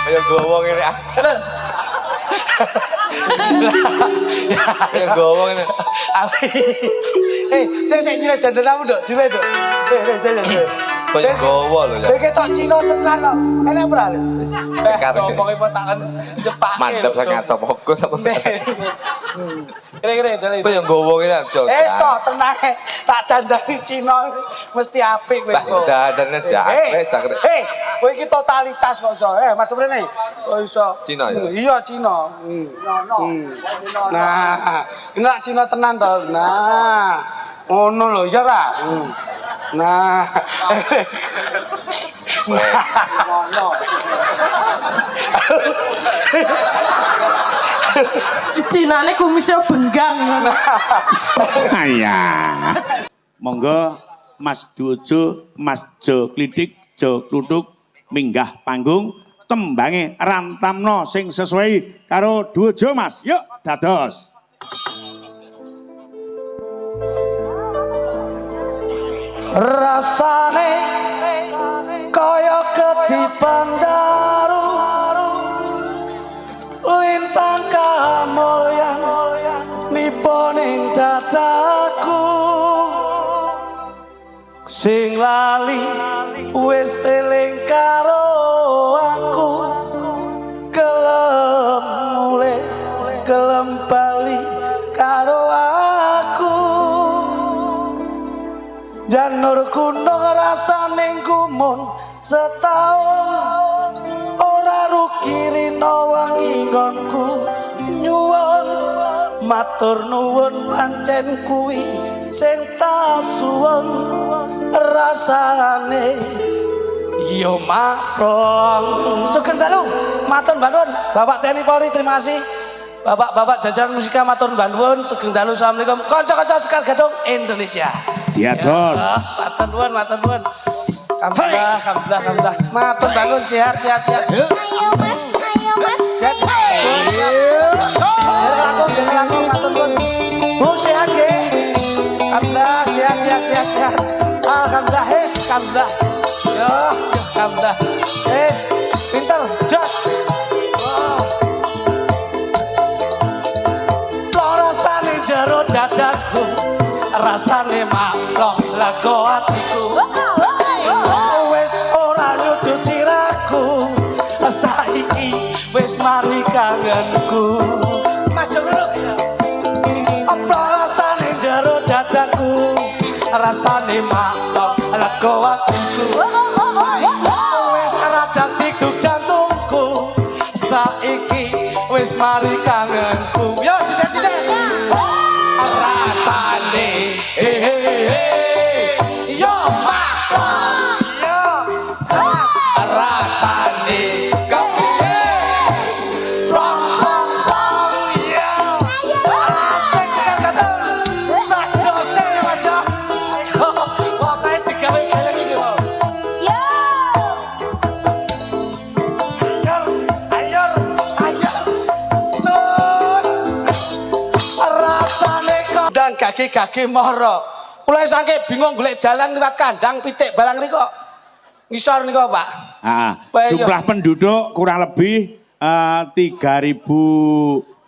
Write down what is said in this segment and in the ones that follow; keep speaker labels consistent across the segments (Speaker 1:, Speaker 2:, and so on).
Speaker 1: Kayak gowong ini ah. Kayak gowong ini.
Speaker 2: Saya nyilai dandan kamu dok, nyilai dok. Jalan.
Speaker 1: Kayak gowong loh ya.
Speaker 2: Kayak tok Cina tenan kok. Enak ora lho.
Speaker 1: Sekar.
Speaker 2: Ngomongin potakan Jepang.
Speaker 1: Mantap saya ngaco fokus apa.
Speaker 2: Kira-kira jalan.
Speaker 1: Kayak gowong ini aja.
Speaker 2: Tok tenang tak dandani Cina mesti apik wis kok.
Speaker 1: Dandan aja.
Speaker 2: Kowe iki totalitas kok iso. Madhep rene. Kok iso.
Speaker 1: Cina ya?
Speaker 2: Iya Cina. Nah, enak Cina tenan to. Nah, ngono lho ya ra. Nah.
Speaker 3: Cinane kumisnya benggang.
Speaker 4: Ayah. Monggo Mas Duojo, Mas Jo Klidik, Jo Kluthuk minggah panggung tembange rantamno sing sesuai karo Duojo Mas. Yuk dados.
Speaker 2: Rasane kaya ketipan daru lintang kamulyan nipo ning dadaku sing lali wis eling karo aku gelem mulih gelem bali karo aku janur gunung rasane gumun setahun ora rukirina wengi nggonku nyuwun matur nuwun pancen kuwi sing tak suwun rasane yo maklong sugeng dalu matur nuwun Bapak TNI Polri terima kasih Bapak-bapak jajaran musika matur nuwun sugeng dalu assalamualaikum kanca-kanca Sekar Gadung Indonesia
Speaker 4: Diados.
Speaker 2: Matur nuwun. Alhamdulillah. Matur bangun sehat.
Speaker 5: Ayo mas.
Speaker 2: Sehat. Langkung matur nuwun. Bu sehat nggih. Alhamdulillah sehat. Alhamdulillah alhamdulillah. Yo, alhamdulillah. Pinter, jos. Rasane jero dadaku rasane maklok lago atiku wis ora nyucuk siraku saiki wis mari kangenku Mas Joglo apa rasane jero dadaku rasane maklok lago atiku wis ora dadi duk jantungku saiki wis mari kangenku yo sithik-sithik rasane yo maklong yo rasane kepiye plong yo asik Sekar Gadung sajose Mas yo pokoke digawe kaya iki lho
Speaker 5: Yo.
Speaker 2: ayor sun rasane kandang gage mara kula saking bingung golek dalan liwat kandang pitik barang niku ngisor niku Pak
Speaker 4: Jumlah penduduk kurang lebih 3.000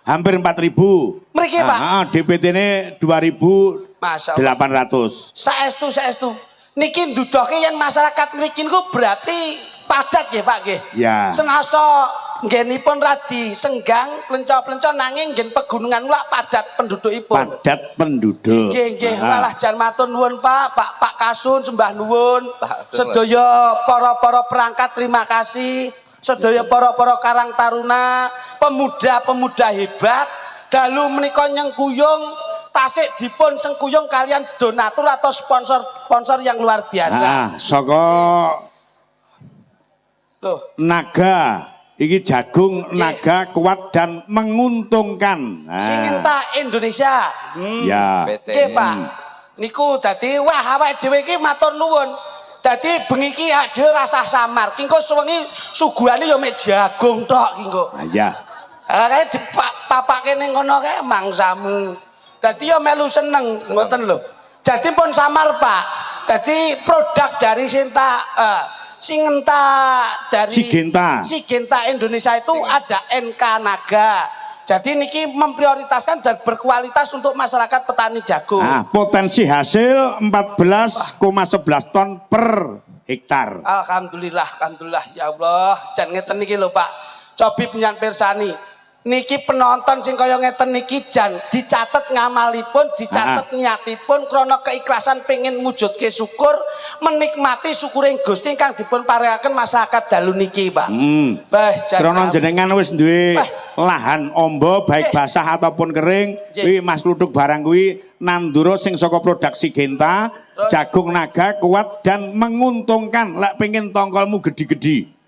Speaker 4: hampir 4.000.
Speaker 2: mriki Pak
Speaker 4: DPT ini 2.800.
Speaker 2: saestu niki ndudohke yen masyarakat mriki niku berarti padat nggih Pak nggih
Speaker 4: Ya.
Speaker 2: senasa nggenipun radi senggang plenco-plenco nanging nggen pegunungan kula padat pendudukipun
Speaker 4: Padat penduduk.
Speaker 2: nggih malah jan matur nuwun Pak Kasun sembah nuwun sedaya para perangkat terima kasih sedaya para karang taruna pemuda-pemuda hebat dalu menika nyengkuyung tasik dipun sengkuyung kalian donatur atau sponsor yang luar biasa
Speaker 4: Saka
Speaker 2: loh
Speaker 4: naga iki jagung naga kuat dan menguntungkan.
Speaker 2: Singinta Indonesia
Speaker 4: Ya.
Speaker 2: nggih Pak niku dadi wah awake dhewe iki matur nuwun dadi bengi iki dhewe rasah samar ki engko suwengi suguhane ya mek jagung tok ki engko
Speaker 4: Ya.
Speaker 2: kae dipapake ning kono kae mangsamu dadi ya melu seneng ngoten lho jadi pun samar Pak Jadi produk dari Singenta dari Sigenta Indonesia itu ada NK Naga. Jadi niki memprioritaskan dan berkualitas untuk masyarakat petani jagung.
Speaker 4: Nah, potensi hasil 14,11 ton per hektar.
Speaker 2: Alhamdulillah, alhamdulillah ya Allah. Jan ngeten niki lho Pak. Cobi penyan pirsani. Niki penonton sing kaya ngeten niki jan dicatet ngamalipun, dicatet niatipun krana keikhlasan pengen mujudke syukur, menikmati syukuring Gusti ingkang dipun paringaken masyarakat dalu niki, Pak.
Speaker 4: Krana jenengan wis duwe lahan ombo baik basah ataupun kering, kuwi Mas Kluthuk barang kuwi nandura sing saka produk Sigenta, jagung naga kuat dan menguntungkan. Lek pengen tongkolmu gede-gede.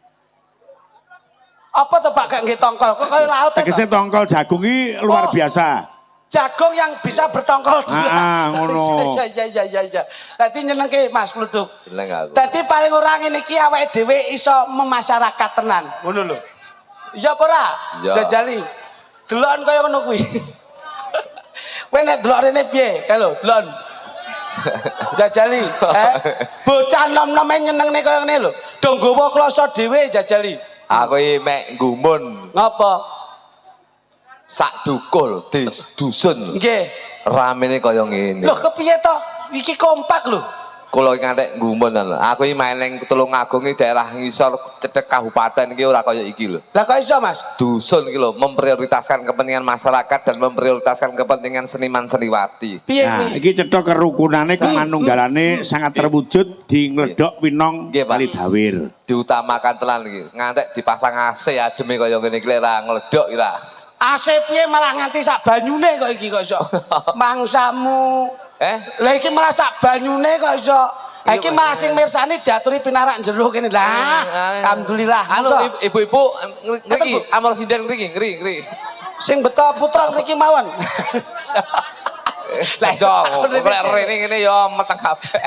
Speaker 2: Apa tuh Pak gak nggih tongkol? Kok kaya laut ya?
Speaker 4: Tegese tongkol jagung iki luar biasa.
Speaker 2: Jagung yang bisa bertongkol dua.
Speaker 4: Ngono.
Speaker 2: Ya. Dadi nyenengke Mas Kluthuk.
Speaker 1: Seneng aku.
Speaker 2: Dadi paling ora ngene iki awake dhewe iso memasyarakat tenan. Ngono lho. Iya apa ora?
Speaker 1: Ya.
Speaker 2: Jajali. Delon kaya ngono kuwi. Kowe nek delok rene piye? Kalau delon. Jajali, bocah nom-nome nyenengne kaya ngene lho. Do nggawa kloso dhewe jajali.
Speaker 1: Aku iki mek nggumun.
Speaker 2: Ngapa?
Speaker 1: Sak dukuh lho, dusun.
Speaker 2: Nggih.
Speaker 1: Ramene kaya ngene.
Speaker 2: Lho kepiye to? Iki kompak lho.
Speaker 1: Kula ngantek nggumun lho. Aku iki main ning Tulungagung iki daerah ngisor cedhek kabupaten iki ora kaya iki lho.
Speaker 2: Lah kok iso, Mas?
Speaker 1: Dusun iki lho memprioritaskan kepentingan masyarakat dan memprioritaskan kepentingan seniman seniwati.
Speaker 2: Piye
Speaker 4: Nah,
Speaker 2: kuwi?
Speaker 4: iki cetha kerukunane kemanunggalane sangat terwujud di Ngledok Winong
Speaker 1: Nggih, Pak.
Speaker 4: Kalidawir.
Speaker 1: Diutamakan tenan iki. Ngantek dipasang AC ademe kaya ngene iki ora ngledok ora.
Speaker 2: AC piye malah nganti sak banyune kok iki kok iso. Mangsamu. Lah iki malah sak banyune kok iso. Iki malah sing mirsani diaturi pinarak jero kene. Lah, alhamdulillah.
Speaker 1: Anu ibu-ibu ngriki amor sinden ngriki, ngri.
Speaker 2: Sing beto putra ngriki mawon.
Speaker 1: Lah jong, kok rene ngene ya meteng kabeh.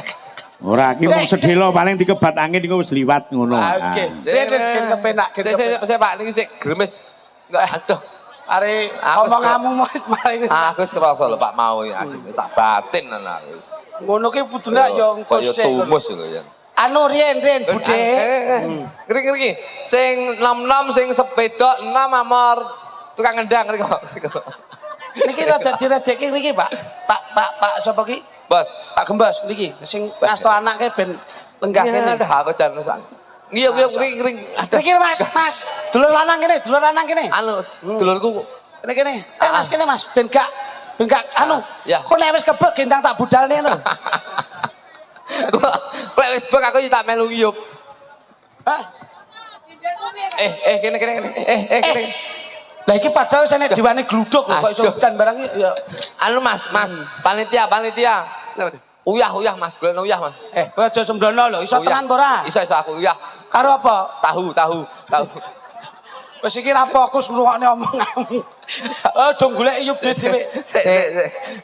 Speaker 4: Ora iki wong sedhela paling dikebat angin iku wis liwat ngono.
Speaker 2: Oke. Yen kepenak.
Speaker 1: Saya Pak niki sik gremes. Enggak aduh.
Speaker 2: Are omonganmu wis maring.
Speaker 1: Aku wis krasa lho Pak mau ya wis tak batin ana wis.
Speaker 2: Ngono ki pudune ya engko
Speaker 1: kaya tumus lho ya.
Speaker 2: Anu rien Bude.
Speaker 1: Ngriki. Sing nom-nom sing sepeda enam amor tukang ngendang ngriki.
Speaker 2: Niki rada diredekke ngriki, Pak. Pak sapa ki?
Speaker 1: Bos,
Speaker 2: Pak Gembos niki sing ngasto anake ben lenggah kene.
Speaker 1: Ada aku jan sak. Iya ring.
Speaker 2: Niki Mas, dulur lanang kene.
Speaker 1: Anu, dulurku
Speaker 2: Kene. Mas kene Mas, ben gak anu.
Speaker 1: Ya.
Speaker 2: Kok nek wis kebek gendang tak budalne ngono.
Speaker 1: Lek wis bek aku tak melu ngiyup.
Speaker 2: Hah?
Speaker 1: Kene.
Speaker 2: Lah iki padahal sene diwane gluduk lho kok iso udan barang iki ya.
Speaker 1: Anu Mas, panitia. Uyah Mas, golek uyah Mas.
Speaker 2: Kowe aja sembrono lho, iso tenan apa ora?
Speaker 1: Iso aku uyah.
Speaker 2: Karo apa?
Speaker 1: Tahu.
Speaker 2: Wis iki ra fokus ngrungokne omonganmu. Oh, do golek yub dhewe.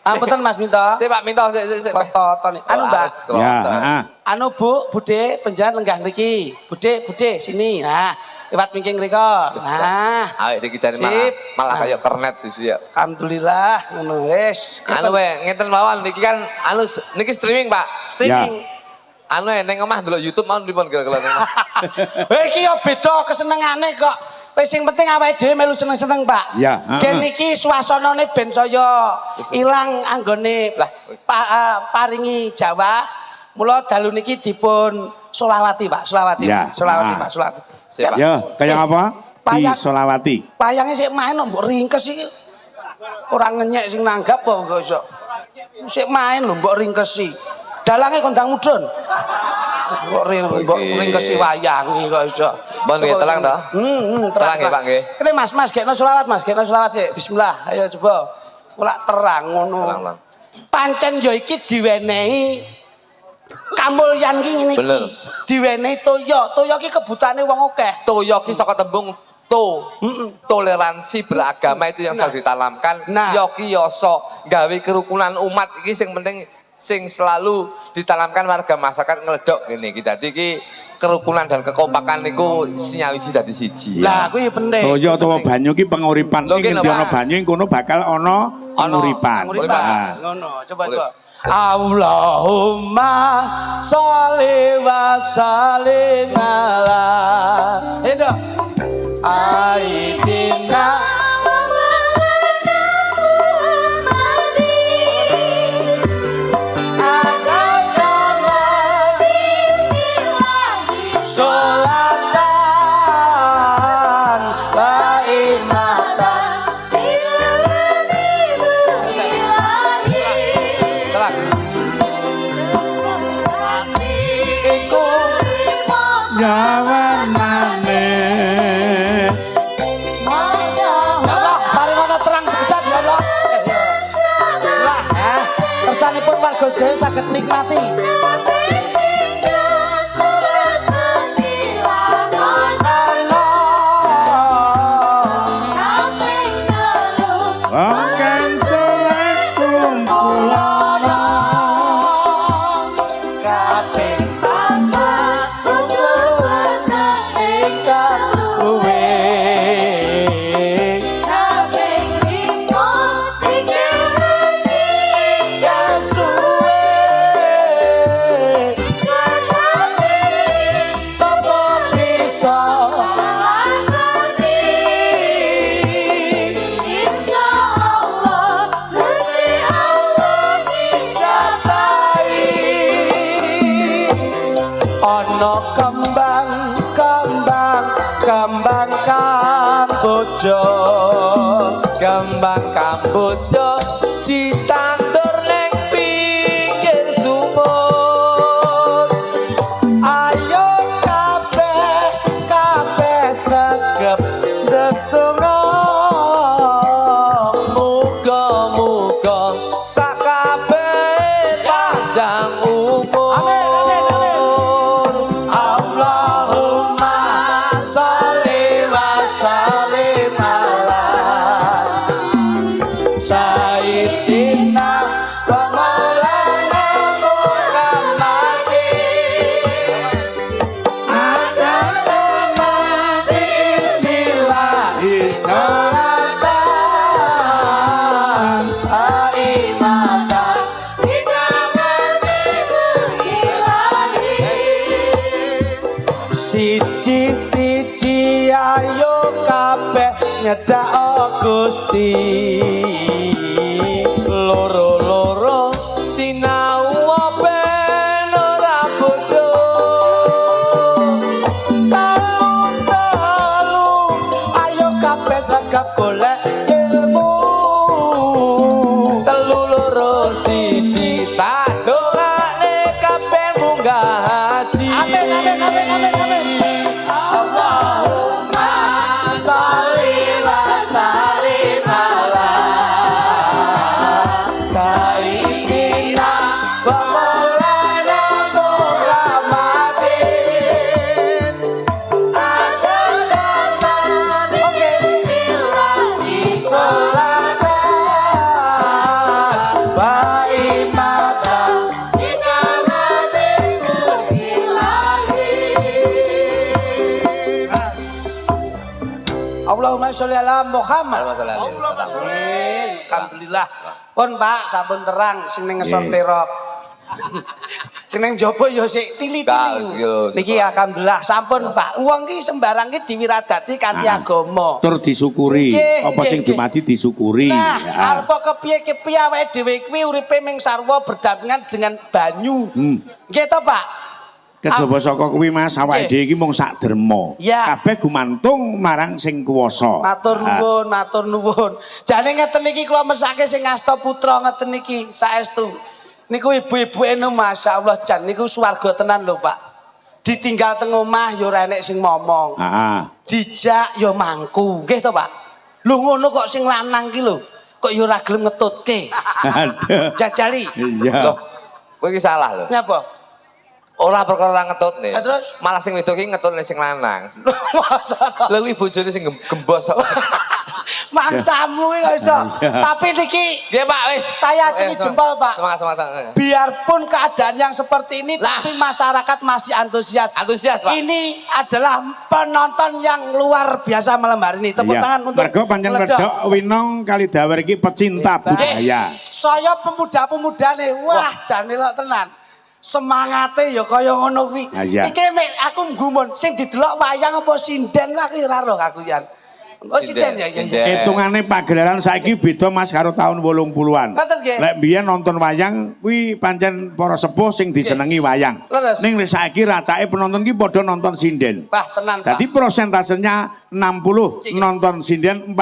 Speaker 2: Ampun Mas Minto.
Speaker 1: Sik Pak Minto, sik.
Speaker 2: Foto anu Mbak.
Speaker 4: Ya,
Speaker 2: Anu Bu, Bude penjalan lenggah mriki. Bude sini. Nah, lewat mingking mriko. Nah,
Speaker 1: awake iki jane malah kaya kernet susu ya.
Speaker 2: Alhamdulillah ngono wis.
Speaker 1: Anu ngeten mawon niki kan anu niki streaming Pak.
Speaker 2: Streaming.
Speaker 1: Anu ning omah ndelok YouTube mau pripun kira-kira ning omah.
Speaker 2: Iki ya beda kesenengane kok. Wis sing penting awake dhewe melu seneng-seneng, Pak.
Speaker 4: Ya.
Speaker 2: Gen iki suasanane ben saya ilang anggone paringi Jawa. Mula dalu niki dipun solawati, Pak. Solawati.
Speaker 4: Ya.
Speaker 2: Pak.
Speaker 1: Sik Pak.
Speaker 4: Ya, kaya apa? Di Solawati.
Speaker 2: Payange sik main mbok ringkes iki. Ora ngenyek sing nanggap kok iso. Sik main lho mbok ringkesi. Dalange kondang mudhun. Mbok ringkesi wayangi kok iso.
Speaker 1: Bon nggih telang to? Terang nggih Pak nggih.
Speaker 2: Kene Mas, gekno selawat Mas, sik. Bismillah. Ayo coba. Kula terang ngono.
Speaker 1: Terang.
Speaker 2: Pancen ya iki diwenehi kamulyan ki ngene iki.
Speaker 1: Bener.
Speaker 2: Diwenehi toya. Toya ki kebutane wong akeh.
Speaker 1: Toya ki saka tembung toleransi beragama itu yang selalu ditanamkan. Yoki yoso gawe kerukunan umat iki sing penting sing selalu ditanamkan warga masyarakat Ngledok ngene iki. Dadi iki kerukunan dan kekompakan niku sinyawisi dadi siji.
Speaker 2: Lah kuwi penting.
Speaker 4: Toya utawa banyu ki penguripan. Ing ana banyu ing kono bakal ana penguripan.
Speaker 2: Ngono, coba. Allahumma sholli wa sallim ala Sayyidina Sholatan wa imatan
Speaker 1: Telat.
Speaker 2: iku
Speaker 4: Jawarnane
Speaker 2: Ya Allah, paring ana terang sekedap ya Allah. Lah, kersanipun warga sedaya saged nikmati.
Speaker 4: wong kang saleh kumpulana
Speaker 2: Kabeh ingkang luwe Ana kembang kamboja
Speaker 1: Kembang kamboja ditandur ning pinggir sumur.
Speaker 2: ayo kabeh segep ndedonga
Speaker 1: Muga-muga sakabeh panjang umur.
Speaker 2: Amin, amin, amin. Allahumma sholli wa sallim ala Sayyidina wa maulana Muhammadin Adama bismillahi sholatan aimatan Siji-siji ayo kabeh nyedak Gusti
Speaker 1: Loro-loro sinau ben ora bodho.
Speaker 2: Telu ayo kabeh sagap golek ilmu
Speaker 1: Telu loro siji tak dongakne kabeh munggah haji.
Speaker 2: Amin amin amin amin amin Allahumma sholli wa sallim ala Sayyidina wa maulana Muhammadin Adama billahi sholatan wa imatan Allahumma sholli ala Muhammad. Amin. Alhamdulillah. Pun Pak, sampun terang sing ning ngesor terop. Sing ning jaba ya sik tili-tili. Niki alhamdulillah sampun Pak. Wong ki sembarang ki diwiradati kanthi agama.
Speaker 4: tur disyukuri
Speaker 2: Nggih,
Speaker 4: apa sing
Speaker 2: nggih,
Speaker 4: dumadi disyukuri.
Speaker 2: Nah,
Speaker 4: Ya.
Speaker 2: arep kepiye-kepiye awake dhewe kuwi uripe ming sarwa berdampingan dengan banyu. Nggih to, Pak?
Speaker 4: Kejaba saka kuwi Mas awake dhewe iki mung sak derma.
Speaker 2: Ya.
Speaker 4: Kabeh gumantung marang sing kuwasa.
Speaker 2: Matur nuwun, matur nuwun. Jane ngeten iki kula mesake sing asta putra ngeten iki saestu. Niku ibu-ibu enu masyaallah jan niku swarga tenan lho, Pak. Ditinggal teng omah ya ora enek sing momong.
Speaker 4: Heeh.
Speaker 2: Dijak ya mangku. Nggih to, Pak? Lho ngono kok sing lanang ki lho. Kok ya ora gelem ngetutke.
Speaker 4: Aduh.
Speaker 2: Jajali.
Speaker 4: Iya.
Speaker 1: Loh, kowe iki salah lho.
Speaker 2: Nyapa?
Speaker 1: Ora perkara ngetutne.
Speaker 2: Terus?
Speaker 1: Malah sing wedok iki ngetutne sing lanang.
Speaker 2: Masa to?
Speaker 1: Lha kuwi bojone sing gembos kok.
Speaker 2: Mangsamu iki kok iso. Tapi niki
Speaker 1: Nggih Pak wis.
Speaker 2: saya acungi jempol Pak.
Speaker 1: Semangat.
Speaker 2: Biarpun keadaan yang seperti ini
Speaker 1: Lah.
Speaker 2: tapi masyarakat masih antusias.
Speaker 1: Antusias Pak.
Speaker 2: Ini adalah penonton yang luar biasa malam hari ini. Tepuk tangan untuk
Speaker 4: Mergo pancen
Speaker 2: Ledok.
Speaker 4: wedok Winong Kalidawer iki pecinta budaya.
Speaker 2: Saya pemuda-pemuda nih, wah jane lho tenan. Semangate ya kaya ngono kuwi.
Speaker 4: Ah, iya.
Speaker 2: Iki mek aku nggumun sing didelok wayang apa sinden aku ora roh aku yan. Oh sinden ya.
Speaker 4: Hitungane pagelaran saiki beda Mas karo tahun 80-an.
Speaker 2: Betul, nggih.
Speaker 4: Lek biyen nonton wayang kuwi pancen para sepuh sing disenengi wayang.
Speaker 2: Leres.
Speaker 4: Ning lek saiki racake penonton ki padha nonton sinden.
Speaker 2: Wah tenan Pak.
Speaker 4: Jadi prosentasenya 60 nonton sinden, 40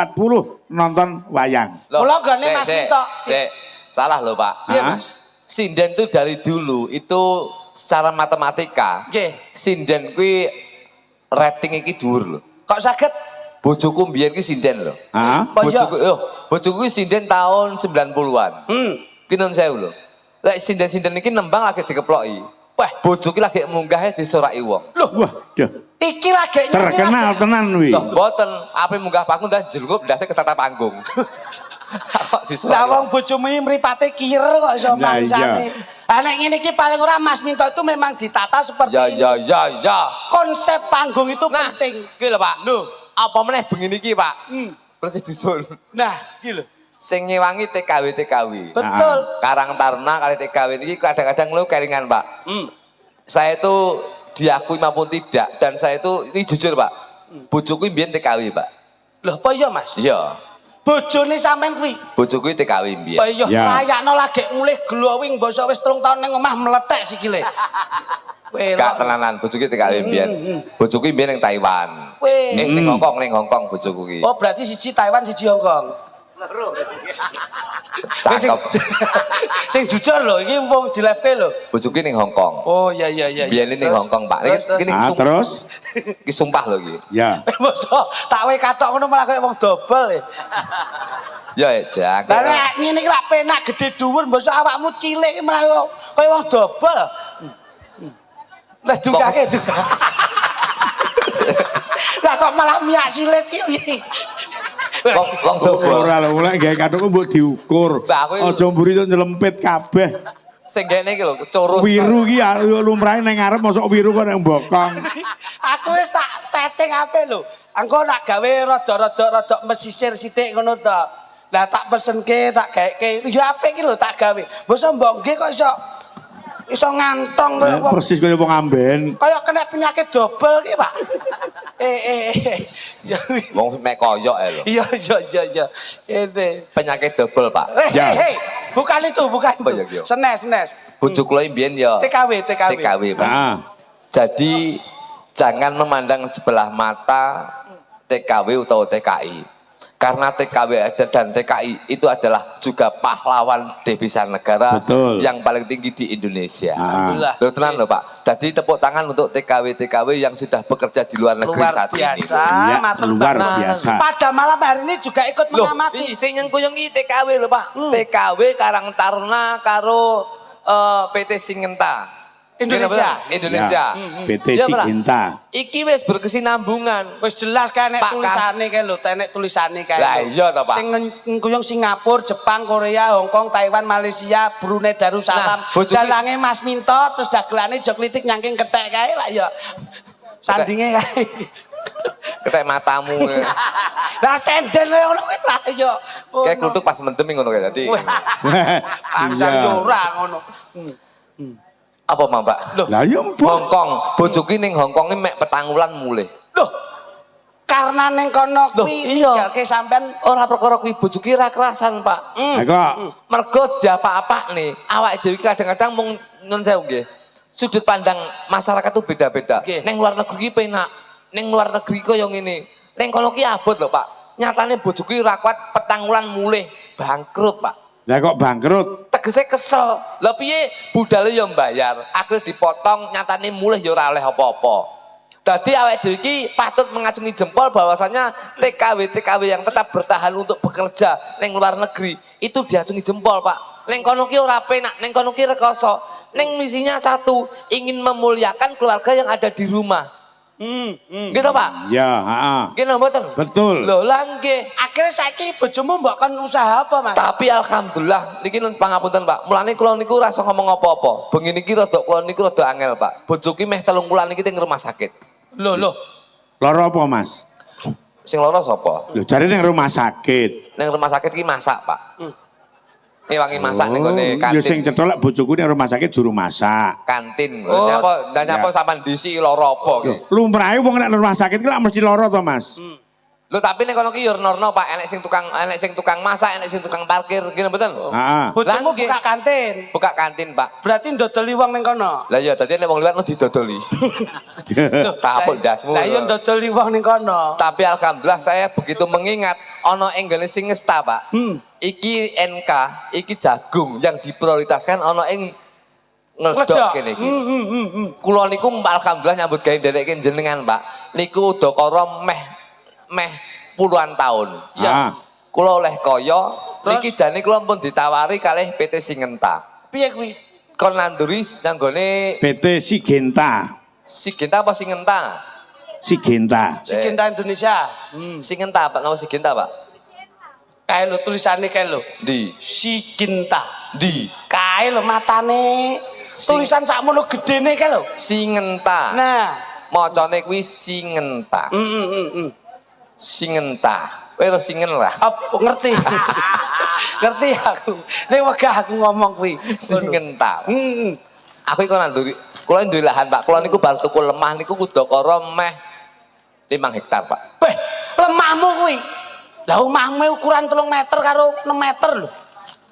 Speaker 4: nonton wayang.
Speaker 2: Kula gane Mas Minto.
Speaker 1: Salah loh Pak.
Speaker 2: Iya
Speaker 4: Ah.
Speaker 2: Mas.
Speaker 1: Sinden itu dari dulu itu secara matematika.
Speaker 2: Nggih.
Speaker 1: Sinden kuwi rating iki dhuwur lho.
Speaker 2: Kok saged
Speaker 1: Bojoku mbiyen ki sinden lho.
Speaker 4: Ah,
Speaker 2: Oh, iya.
Speaker 1: Bojoku ki sinden tahun 90-an. Ki nun sewu lho. Lek sinden-sinden iki nembang lagi dikeploki.
Speaker 2: Wah,
Speaker 1: Bojoku lagi munggah disoraki wong.
Speaker 4: waduh.
Speaker 2: iki lagi
Speaker 4: Terkenal tenan wi.
Speaker 1: Loh, mboten, ape munggah panggung dah jelungup ndase ketata panggung. Kok disoraki.
Speaker 2: Lah wong bojomu mripate kir kok iso
Speaker 4: Lah, iya.
Speaker 2: mangsane. Lah nek ngene iki paling ora Mas Minto itu memang ditata seperti ini.
Speaker 1: Ya.
Speaker 2: Konsep panggung itu
Speaker 1: Nah,
Speaker 2: penting.
Speaker 1: ki lho Pak. Lho, apa meneh bengi iki Pak? Bersih dusun.
Speaker 2: Nah, iki lho.
Speaker 1: Sing ngewangi TKW.
Speaker 2: Betul.
Speaker 1: Karang Taruna kali TKW ini kadang-kadang lu kelingan Pak. Saya itu diakui maupun tidak dan saya itu ini jujur Pak. Bojoku mbiyen TKW Pak.
Speaker 2: Loh, apa iya Mas?
Speaker 1: Iya.
Speaker 2: Bojone sampean kuwi.
Speaker 1: Bojoku TKW mbiyen.
Speaker 2: Apa iya
Speaker 4: Ya.
Speaker 2: layakno lagi mulih glowing basa wis 3 tahun ning omah meletek sikile.
Speaker 1: Gak tenanan bojoku TKW mbiyen. Bojoku mbiyen ning Taiwan.
Speaker 2: Weh.
Speaker 1: Ning Hongkong bojoku ki.
Speaker 2: Oh, berarti siji Taiwan, siji Hong Kong.
Speaker 1: Cakep.
Speaker 2: Sing jujur lho, iki wong di live lho.
Speaker 1: Bojoku ning Hongkong.
Speaker 2: Oh, iya.
Speaker 1: Biyen ning Hongkong Pak. Niki
Speaker 4: Ah, terus
Speaker 1: Ki sumpah lho ki.
Speaker 4: ya.
Speaker 2: Masa tak wae katok ngono malah kaya wong dobel.
Speaker 1: Ya Jang.
Speaker 2: Lah nek ngene iki lak penak gede dhuwur masa awakmu cilik malah kaya wong dobel. Lah dugake. Lah kok malah miak silet iki.
Speaker 1: Wong dobol.
Speaker 4: Ora lho, lek gawe kathok mbok diukur.
Speaker 1: Lah, aku-
Speaker 4: Aja mburi iso nyelempit kabeh.
Speaker 1: Sing kene iki lho curus.
Speaker 4: Wiru ki ya lumrahe ning ngarep mosok wiru kok ning bokong.
Speaker 2: Aku wis tak setting ape lho. Engko nak gawe rada mesisir sithik ngono to. Lah tak pesenke, tak gaeke. Ya apik iki lho tak gawe. Mosok mbok nggih kok iso ngantong kaya wong
Speaker 4: Persis kaya wong amben.
Speaker 2: kaya kena penyakit dobel iki, Pak. Ya,
Speaker 1: Wong mek koyok ya lho.
Speaker 2: Iya. Ini.
Speaker 1: Penyakit double Pak.
Speaker 4: Ya.
Speaker 2: Hei, bukan itu, bukan
Speaker 1: Apa ya,
Speaker 2: itu.
Speaker 1: Gio?
Speaker 2: Senes.
Speaker 1: Bojo kula mbiyen ya
Speaker 2: TKW.
Speaker 1: TKW Pak.
Speaker 4: Ah,
Speaker 1: Jadi jangan memandang sebelah mata TKW atau TKI. Karena TKW dan TKI itu adalah juga pahlawan devisa negara
Speaker 4: Betul.
Speaker 1: yang paling tinggi di Indonesia.
Speaker 2: Alhamdulillah.
Speaker 1: Loh tenan loh Pak. Jadi tepuk tangan untuk TKW yang sudah bekerja di luar negeri
Speaker 2: Luar
Speaker 1: saat
Speaker 2: biasa.
Speaker 1: ini.
Speaker 4: iya,
Speaker 2: matur
Speaker 4: luar
Speaker 2: banget.
Speaker 4: biasa.
Speaker 2: Pada malam hari ini juga ikut
Speaker 1: Loh,
Speaker 2: mengamati.
Speaker 1: sing nyengkuyungi TKW lho Pak. TKW Karang Taruna karo PT Singenta.
Speaker 2: Indonesia.
Speaker 1: Indonesia.
Speaker 4: PT
Speaker 1: Iya, Pak.
Speaker 4: Siginta.
Speaker 1: Iki wis berkesinambungan.
Speaker 2: Wis jelas kan nek
Speaker 1: Pak,
Speaker 2: tulisane kae lho, tenek tulisane kae.
Speaker 1: Lah iya to, Pak.
Speaker 2: Sing ngkuyung Singapura, Jepang, Korea, Hong Kong, Taiwan, Malaysia, Brunei Darussalam.
Speaker 1: Nah, bojoku-
Speaker 2: Dalange Mas Minto terus dagelane jok klitik nyangking kethek kae lah ya. Sandinge kae.
Speaker 1: Ketek matamu.
Speaker 2: Lah senden kowe ngono kuwi lah ya.
Speaker 1: Kayak kluthuk pas mendem ngono kayak tadi.
Speaker 2: Angsal
Speaker 4: Iya.
Speaker 2: yo ora ngono.
Speaker 1: Apa Mbak?
Speaker 2: Loh.
Speaker 4: Lah ya mbok.
Speaker 1: Hongkong, bojoku ning Hongkong mek petangulan mulih.
Speaker 2: Loh. Karena ning kono
Speaker 1: Loh,
Speaker 2: kuwi
Speaker 1: iya.
Speaker 2: ninggalke sampean
Speaker 1: Ora perkara kuwi bojoku ra kerasan, Pak.
Speaker 4: Lah kok
Speaker 1: Mergo diapa-apa nih, awake dhewe kadang-kadang mung nyun sewu nggih. Sudut pandang masyarakat tuh beda-beda.
Speaker 2: Oke.
Speaker 1: Ning luar negeri ki penak, ning luar negeri kaya ngene. Ning kono ki abot lho, Pak. Nyatane bojoku ra kuat petangulan mulih bangkrut, Pak.
Speaker 4: lah kok bangkrut.
Speaker 1: Tegese kesel. Lah piye budale ya mbayar, akhir dipotong, nyatane mulih ya ora oleh apa-apa. Dadi awake dhewe iki patut mengacungi jempol bahwasanya TKW yang tetap bertahan untuk bekerja ning luar negeri itu diacungi jempol, Pak. Ning kono ki ora penak, ning kono ki rekoso. Ning misinya satu, ingin memuliakan keluarga yang ada di rumah. Gitu Pak.
Speaker 4: Ya, heeh.
Speaker 1: Gini mboten.
Speaker 4: Betul.
Speaker 1: Lho lah nggih.
Speaker 2: Akhirnya saiki bojomu mbok kon usaha apa, Mas?
Speaker 1: Tapi alhamdulillah niki nun pangapunten Pak. Mulane kula niku rasa ngomong apa-apa. Bengi niki rada kula niku rada angel Pak. Bojo ki meh 3 wulan niki teng rumah sakit.
Speaker 2: Lho.
Speaker 4: Lara apa, Mas?
Speaker 1: Sing lara sapa?
Speaker 4: Lho, jare ning rumah sakit.
Speaker 1: Neng rumah sakit ki masak Pak. Wangi masak ning gone
Speaker 4: Ya sing
Speaker 1: kantin.
Speaker 4: cetha lek bojoku ning rumah sakit juru masak.
Speaker 1: Kantin.
Speaker 2: Oh,
Speaker 1: Nyapa sampean disi lara apa ki?
Speaker 4: Lumrahe wong nek rumah sakit ki lak mesti lara to, Mas.
Speaker 1: Lho tapi ning kono ki yo norno Pak, enek sing tukang masak, enek sing tukang parkir, ngene mboten?
Speaker 4: Heeh.
Speaker 2: Bojomu
Speaker 1: Lah, nggih.
Speaker 2: buka kantin.
Speaker 1: Buka kantin Pak.
Speaker 2: Berarti ndodoli wong ning kono.
Speaker 1: Lah iya dadi nek wong liwat nu didodoli. Tapuk dasmu.
Speaker 2: Lah iya ndodoli wong ning kono.
Speaker 1: Tapi alhamdulillah saya begitu mengingat ono enggene sing ngesta Pak. Iki NK, iki jagung yang diprioritaskan ono ing ngledok kene iki. Kula niku alhamdulillah nyambut gawe ndereke jenengan Pak. Niku udakara meh puluhan tahun.
Speaker 4: Ya.
Speaker 1: Kula oleh kaya
Speaker 2: Terus?
Speaker 1: niki jane kula pun ditawari kalih PT Singenta.
Speaker 2: Piye kuwi?
Speaker 1: Kon nanduri nanggone
Speaker 4: PT Sigenta.
Speaker 1: Sigenta apa Singenta?
Speaker 4: Sigenta.
Speaker 2: Sigenta Indonesia.
Speaker 1: Singenta Pak, ngapa Sigenta Pak?
Speaker 2: Kae lho tulisane kae lho.
Speaker 1: Di.
Speaker 2: Siginta.
Speaker 1: Di.
Speaker 2: Kae lho matane. Tulisan sakmono gedene kae lho.
Speaker 1: Singenta.
Speaker 2: Nah,
Speaker 1: Macane kuwi Singenta. Singenta. Kowe ora singen lah.
Speaker 2: apa ngerti. Ngerti aku. Nek wegah aku ngomong kuwi.
Speaker 1: Singenta.
Speaker 2: Heeh.
Speaker 1: Aku iku nanduri. Kula duwe lahan, Pak. Kula niku bar tuku lemah niku udakara meh 5 hektar, Pak.
Speaker 2: Weh, lemahmu kuwi. Lah omahmu ukuran 3 meter karo 6 meter lho.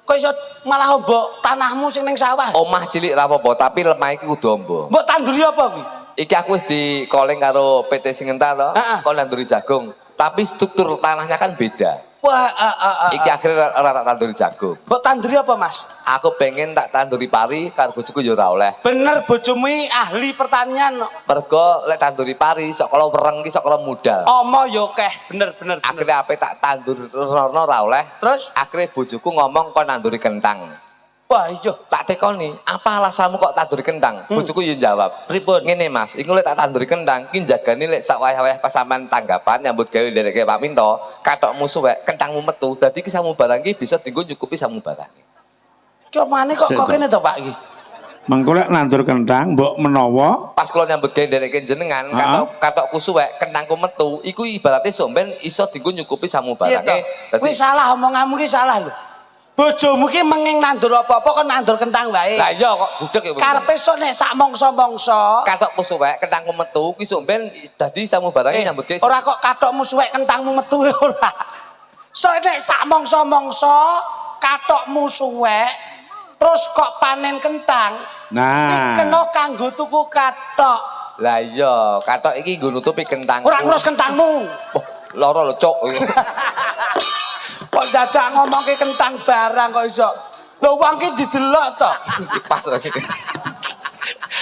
Speaker 2: Kok iso malah mbok tanahmu sing ning sawah.
Speaker 1: Omah cilik ra apa-apa, tapi lemah iki kudu amba.
Speaker 2: Mbok tanduri apa kuwi?
Speaker 1: Iki aku wis di-calling karo PT Singenta to.
Speaker 2: Heeh.
Speaker 1: Kon nanduri jagung. Tapi struktur tanahnya kan beda.
Speaker 2: Wah,
Speaker 1: Iki akhirnya ora tak tanduri jagung.
Speaker 2: mbok tanduri apa, Mas?
Speaker 1: Aku pengen tak tanduri pari karo bojoku ya ora oleh.
Speaker 2: Bener bojomu iki ahli pertanian.
Speaker 1: Mergo lek tanduri pari sok kala wereng ki sok kala mudal.
Speaker 2: Omo yo keh, bener.
Speaker 1: Akhirnya apa tak tandur rono ora oleh.
Speaker 2: Terus?
Speaker 1: Akhirnya bojoku ngomong kon nanduri kentang.
Speaker 2: Wah, iya.
Speaker 1: Tak tekoni, apa alasanmu kok tanduri kentang? Bojoku yo jawab.
Speaker 2: Pripun?
Speaker 1: Ngene Mas, iku lek tak tanduri kentang ki jagane lek sak wayah-wayah pas sampean tanggapan nyambut gawe ndereke Pak Minto, katokmu suwek, kentangmu metu. Dadi ki samu barang ki bisa dienggo nyukupi samu barang.
Speaker 2: Ki omane kok kene to, Pak iki?
Speaker 4: Mengko lek nandur kentang mbok menawa
Speaker 1: Pas kula nyambut gawe ndereke jenengan, katokku suwek, kentangku metu, iku ibaratnya somben iso dienggo nyukupi samu
Speaker 2: Iya
Speaker 1: barange.
Speaker 2: to. Kuwi salah omonganmu ki salah lho. Bojomu ki menging nandur apa-apa kok nandur kentang wae.
Speaker 1: Lah iya kok budek ya.
Speaker 2: Karepe sok nek sak mongso-mongso.
Speaker 1: Katokku suwek, kentangku metu, ki somben dadi samu barange nyambut gawe.
Speaker 2: Ora kok katokmu suwek kentangmu metu ora. Sok nek sak mongso-mongso katokmu suwek terus kok panen kentang.
Speaker 4: nah
Speaker 2: Kena kanggo tuku katok.
Speaker 1: Lah iya, katok iki nggo nutupi kentang.
Speaker 2: Ora ngurus kentangmu.
Speaker 1: Oh, lara lho, Cuk.
Speaker 2: Kok dadak ngomongke kentang barang kok iso. Lho wong ki didelok to.
Speaker 1: Pas lagi.